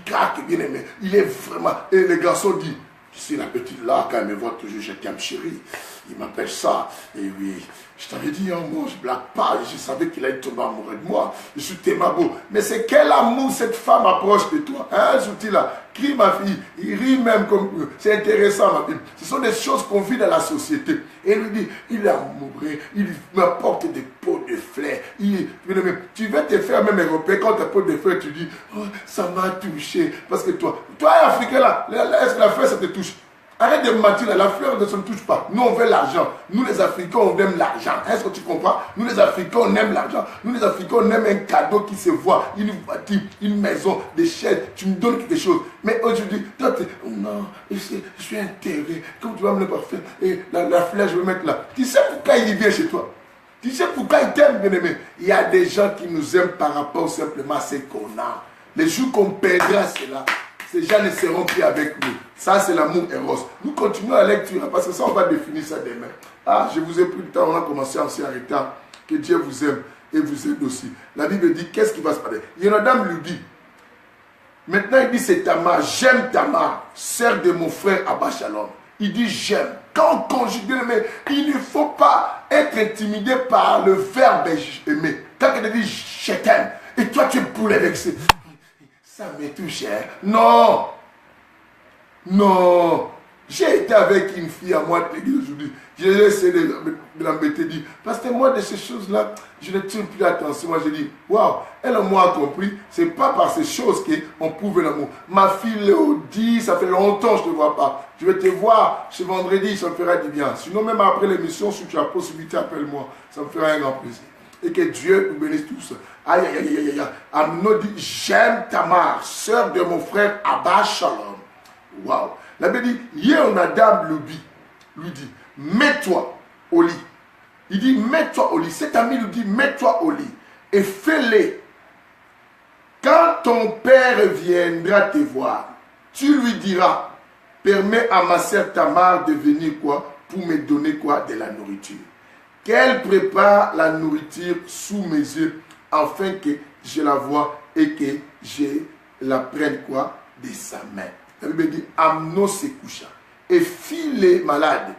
craque, bien aimé. Il est vraiment. Et le garçon dit, c'est la petite là, quand elle me voit toujours, je t'aime chérie. Il m'appelle ça. Et oui, je t'avais dit, moi, je ne blague pas. Je savais qu'il allait tomber amoureux de moi. Je suis Témabo. Mais c'est quel amour cette femme approche de toi? Hein, ce là crie ma fille. Il rit même comme. C'est intéressant, ma fille. Ce sont des choses qu'on vit dans la société. Et il lui dit, il est amoureux. Il m'apporte des pots de fleurs. Tu vas te faire même européen. Quand tu as pot de fleurs, tu dis, oh, ça m'a touché. Parce que toi, Africain, là, est-ce que la fleur, ça te touche? Arrête de mentir, la fleur ne se touche pas. Nous, on veut l'argent. Nous, les Africains, on aime l'argent. Est-ce que tu comprends? Nous, les Africains, on aime l'argent. Nous, les Africains, on aime un cadeau qui se voit. Une voiture, une maison, des chaises. Tu me donnes quelque chose. Mais aujourd'hui, toi, tu dis, oh non, je suis intéressé. Comment tu vas me le parfait? Et la fleur, je vais mettre là. Tu sais pourquoi il vient chez toi? Tu sais pourquoi il t'aime, bien aimé? Il y a des gens qui nous aiment par rapport simplement à ce qu'on a. Les jours qu'on perdra cela, ces gens ne seront plus avec nous. Ça, c'est l'amour Eros. Nous continuons la lecture, parce que ça, on va définir ça demain. Ah, je vous ai pris le temps, on a commencé en retard. Que Dieu vous aime et vous aide aussi. La Bible dit, qu'est-ce qui va se passer? Yonadam lui dit, maintenant il dit, c'est Tamar, j'aime Tamar, sœur de mon frère Abba Shalom. Il dit, j'aime. Quand on conjugue, mais il ne faut pas être intimidé par le verbe aimer. Quand il dit, je t'aime, et toi tu es poulet vexé. Ça me touche, hein? Non. Non. J'ai été avec une fille à moi de l'église aujourd'hui. J'ai essayé de l'embêter, dit, parce que moi, de ces choses-là, je ne tire plus attention. Moi, j'ai dit, waouh, elle a moi compris, c'est pas par ces choses qu'on prouve l'amour. Ma fille Léo dit, ça fait longtemps que je ne te vois pas. Je vais te voir ce vendredi, ça me fera du bien. Sinon, même après l'émission, si tu as la possibilité, appelle-moi. Ça me fera un grand plaisir. Et que Dieu nous bénisse tous. Aïe, aïe, aïe, aïe, aïe. Amnon dit, j'aime Tamar, sœur de mon frère Abba Shalom. Waouh. La Bible dit, Yéhonadab lui dit, mets-toi au lit. Il dit, mets-toi au lit. Cet ami lui dit, mets-toi au lit. Et fais-le. Quand ton père viendra te voir, tu lui diras, permets à ma sœur Tamar de venir quoi, pour me donner quoi, de la nourriture. Qu'elle prépare la nourriture sous mes yeux, afin que je la voie et que je la prenne quoi, de sa main. La Bible dit, Amnon se coucha et fit les malades.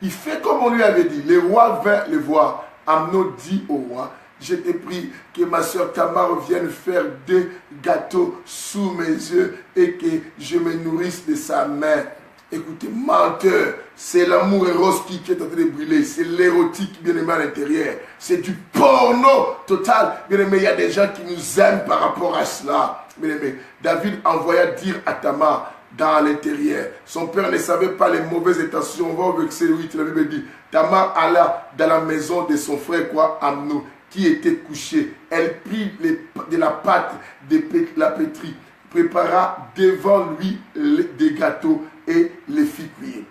Il fait comme on lui avait dit. Le roi vint le voir. Amnon dit au roi, je te prie que ma soeur Tamar vienne faire 2 gâteaux sous mes yeux et que je me nourrisse de sa main. Écoutez, menteur, c'est l'amour éros qui est en train de brûler, c'est l'érotique bien aimé à l'intérieur, c'est du porno total. Bien aimé, il y a des gens qui nous aiment par rapport à cela. Bien aimé, David envoya dire à Tamar dans l'intérieur. Son père ne savait pas les mauvaises intentions. On va au verset 8, la Bible dit, Tamar alla dans la maison de son frère quoi, Amnon, qui était couché. Elle prit de la pâte de la pétrie, prépara devant lui des gâteaux et les fit cuire.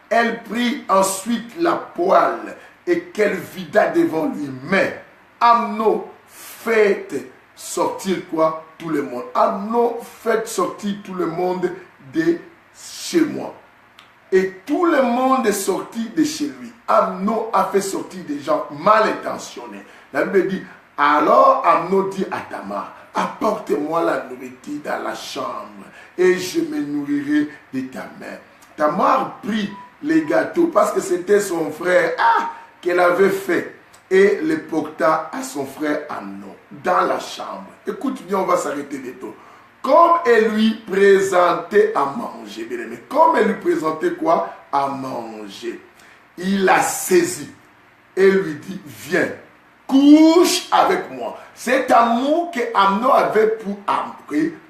Elle prit ensuite la poêle et qu'elle vida devant lui. Mais Amnon fait sortir quoi? Tout le monde. Amnon fait sortir tout le monde de chez moi. Et tout le monde est sorti de chez lui. Amnon a fait sortir des gens mal intentionnés. La Bible dit, alors Amnon dit à Tamar, apporte-moi la nourriture dans la chambre et je me nourrirai de ta main. Tamar prit les gâteaux parce que c'était son frère qu'elle avait fait et les porta à son frère Amnon dans la chambre. Écoute bien, on va s'arrêter bientôt. Comme elle lui présentait à manger, bien aimé, comme elle lui présentait quoi? À manger. Il l'a saisi et lui dit, viens, couche avec moi. Cet amour que Amnon avait pour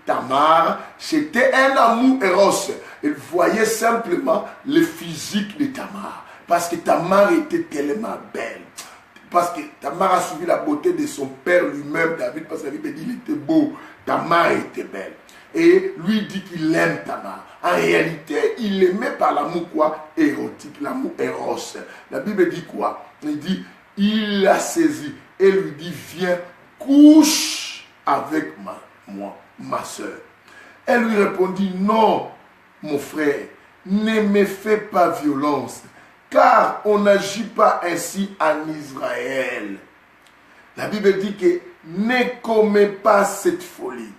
Tamar, c'était un amour éros. Il voyait simplement le physique de Tamar. Parce que Tamar était tellement belle. Parce que Tamar a suivi la beauté de son père lui-même, David, parce que David dit qu'il était beau. Tamar était belle. Et lui dit qu'il aime Tamar. En réalité, il l'aimait par l'amour quoi? Érotique, l'amour éros. La Bible dit quoi? Il dit, il l'a saisi et lui dit, viens, couche avec moi, ma soeur. Elle lui répondit, non, mon frère, ne me fais pas violence, car on n'agit pas ainsi en Israël. La Bible dit que ne commets pas cette folie.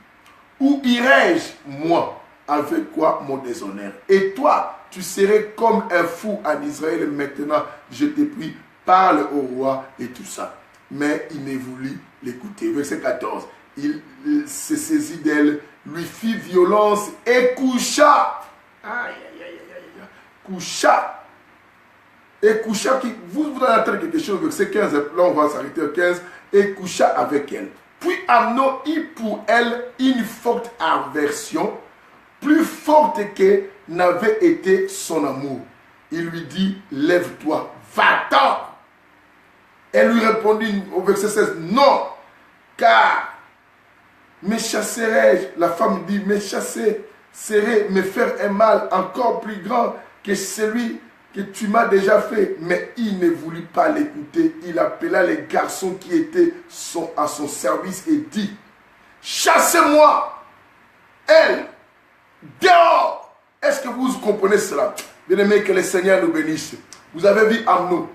Où irai-je, moi, avec quoi mon déshonneur? Et toi, tu serais comme un fou en Israël. Maintenant, je te prie, parle au roi et tout ça. Mais il ne voulut l'écouter. Verset 14. Il se saisit d'elle, lui fit violence et coucha. Aïe, aïe, aïe, aïe. Coucha. Et coucha, vous allez entendre quelque chose, verset 15. Là, on va s'arrêter au 15. Et coucha avec elle. Puis Amnon eut pour elle une forte aversion, plus forte que n'avait été son amour. Il lui dit, lève-toi, va-t'en. Elle lui répondit au verset 16, non, car me chasserai-je. La femme dit, me chasser serait me faire un mal encore plus grand que celui que tu m'as déjà fait. Mais il ne voulut pas l'écouter. Il appela les garçons qui étaient à son service et dit, chassez-moi, elle, dehors. Est-ce que vous comprenez cela? Bien aimé, que le Seigneur nous bénisse. Vous avez vu Amnon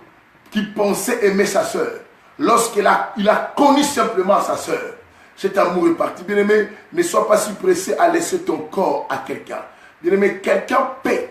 qui pensait aimer sa soeur. Lorsqu'il a connu simplement sa soeur, cet amour est parti. Bien aimé, ne sois pas si pressé à laisser ton corps à quelqu'un. Bien aimé, quelqu'un peut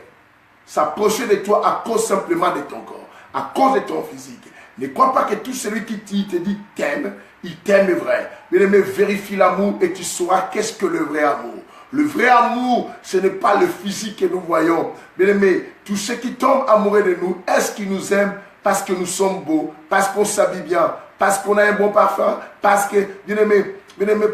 s'approcher de toi à cause simplement de ton corps, à cause de ton physique. Ne crois pas que tout celui qui te dit t'aime, il t'aime vrai. Bien aimé, vérifie l'amour et tu sauras qu'est-ce que le vrai amour. Le vrai amour, ce n'est pas le physique que nous voyons. Bien aimé, tous ceux qui tombent amoureux de nous, est-ce qu'ils nous aiment parce que nous sommes beaux, parce qu'on s'habille bien, parce qu'on a un bon parfum, parce que, bien aimé,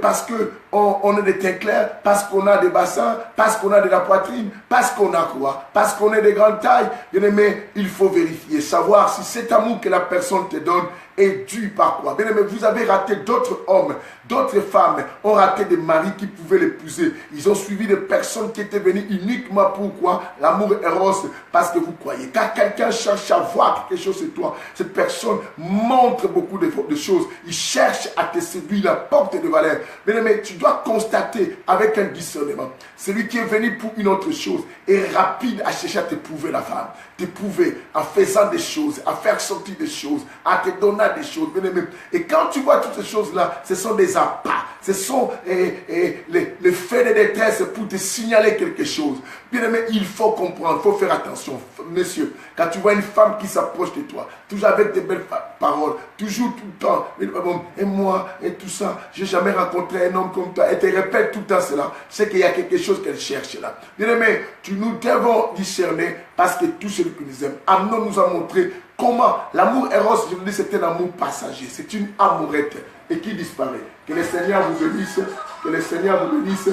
parce qu'on a des teintes claires, parce qu'on a des bassins, parce qu'on a de la poitrine, parce qu'on a quoi? Parce qu'on est de grande taille. Bien aimé, il faut vérifier, savoir si cet amour que la personne te donne est dû par quoi. Bien aimé, vous avez raté d'autres hommes, d'autres femmes ont raté des maris qui pouvaient l'épouser. Ils ont suivi des personnes qui étaient venues uniquement pour quoi? L'amour éros, parce que vous croyez. Quand quelqu'un cherche à voir quelque chose sur toi, cette personne montre beaucoup de choses. Il cherche à te séduire, il apporte de valeur. Bien aimé, tu dois constater avec un discernement. Celui qui est venu pour une autre chose est rapide à chercher à t'éprouver la femme. T'éprouver en faisant des choses, à faire sortir des choses, à te donner des choses. Bien aimé. Et quand tu vois toutes ces choses-là, ce sont des appâts. Ce sont les faits de détresse pour te signaler quelque chose. Bien aimé, il faut comprendre, il faut faire attention. Messieurs, quand tu vois une femme qui s'approche de toi, toujours avec des belles paroles, toujours tout le temps, et moi, et tout ça, j'ai jamais rencontré un homme comme toi, et te répète tout le temps cela, c'est qu'il y a quelque chose qu'elle cherche là. Bien aimé, nous devons discerner parce que tout celui qui nous aime, Amnon nous a montré comment l'amour éros, je vous dis, c'est un amour passager, c'est une amourette et qui disparaît. Que le Seigneur vous bénisse, que le Seigneur vous bénisse,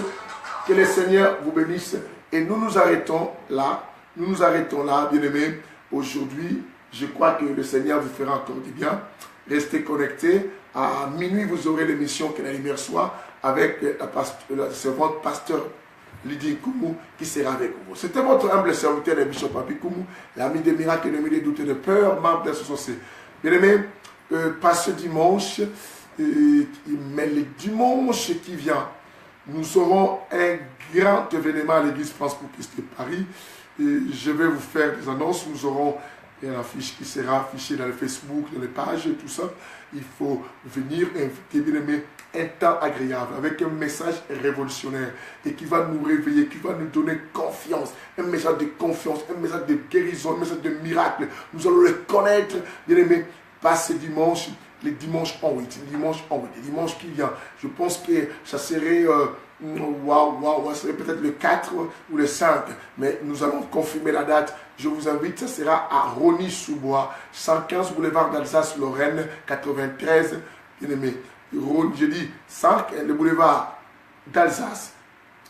que le Seigneur vous bénisse. Et nous nous arrêtons là, bien aimés. Aujourd'hui, je crois que le Seigneur vous fera encore du bien. Restez connectés. À minuit, vous aurez l'émission Que la lumière soit avec la servante pasteur Lydie Koumou qui sera avec vous. C'était votre humble serviteur, le bishop Papi Koumou, l'ami des miracles, l'ami des doutes et de peur, membre de l'association. Bien aimé, pas ce dimanche, mais le dimanche qui vient, nous aurons un grand événement à l'église France pour Christ de Paris. Et je vais vous faire des annonces. Nous aurons une affiche qui sera affichée dans le Facebook, dans les pages et tout ça. Il faut venir inviter, bien aimé, un temps agréable avec un message révolutionnaire et qui va nous réveiller, qui va nous donner confiance, un message de confiance, un message de guérison, un message de miracle. Nous allons le connaître, bien aimé, pas ce dimanche, les dimanches en 8, les dimanches qui vient. Je pense que ça serait, ça serait peut-être le 4 ou le 5, mais nous allons confirmer la date. Je vous invite, ça sera à Rosny-sous-Bois, 115 boulevard d'Alsace-Lorraine, 93, bien aimé. Je dis 5, le boulevard d'Alsace,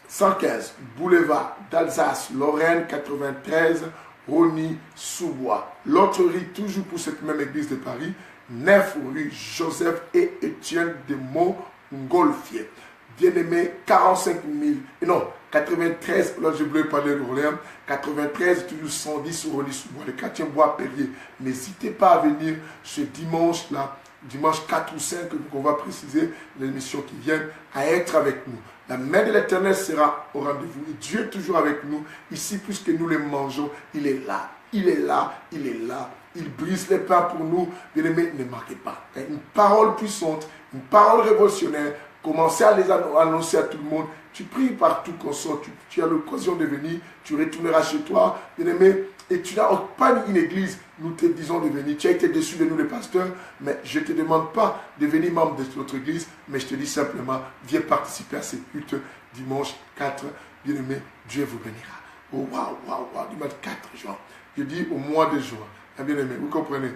115 boulevard d'Alsace-Lorraine, 93, Rosny-sous-Bois. L'autre rue, toujours pour cette même église de Paris, 9 rue Joseph et Étienne de Montgolfier. Bien-aimé, 45 000, non, 93, là je voulais parler de Orléans, 93, toujours 110 au Rosny-sous-Bois, le 4e bois Perrier. N'hésitez pas à venir ce dimanche-là, dimanche 4 ou 5, qu'on va préciser, l'émission qui vient, à être avec nous. La main de l'Éternel sera au rendez-vous. Et Dieu est toujours avec nous. Ici, puisque nous les mangeons, il est là. Il est là, il est là. Il brise les pains pour nous. Bien-aimés, ne marquez pas. Une parole puissante, une parole révolutionnaire. Commencez à les annoncer à tout le monde. Tu pries partout qu'on sort. Tu as l'occasion de venir. Tu retourneras chez toi. Bien-aimé, et tu n'as pas une église. Nous te disons de venir. Tu as été déçu de nous, les pasteurs. Mais je ne te demande pas de venir membre de notre église. Mais je te dis simplement, viens participer à cette culte dimanche 4. Bien-aimé, Dieu vous bénira. Oh, waouh, dimanche 4 juin. Je dis au mois de juin. Bien-aimé, vous comprenez?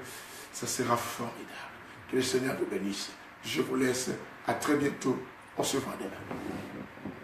Ça sera formidable. Que le Seigneur vous bénisse. Je vous laisse. À très bientôt. On se voit demain.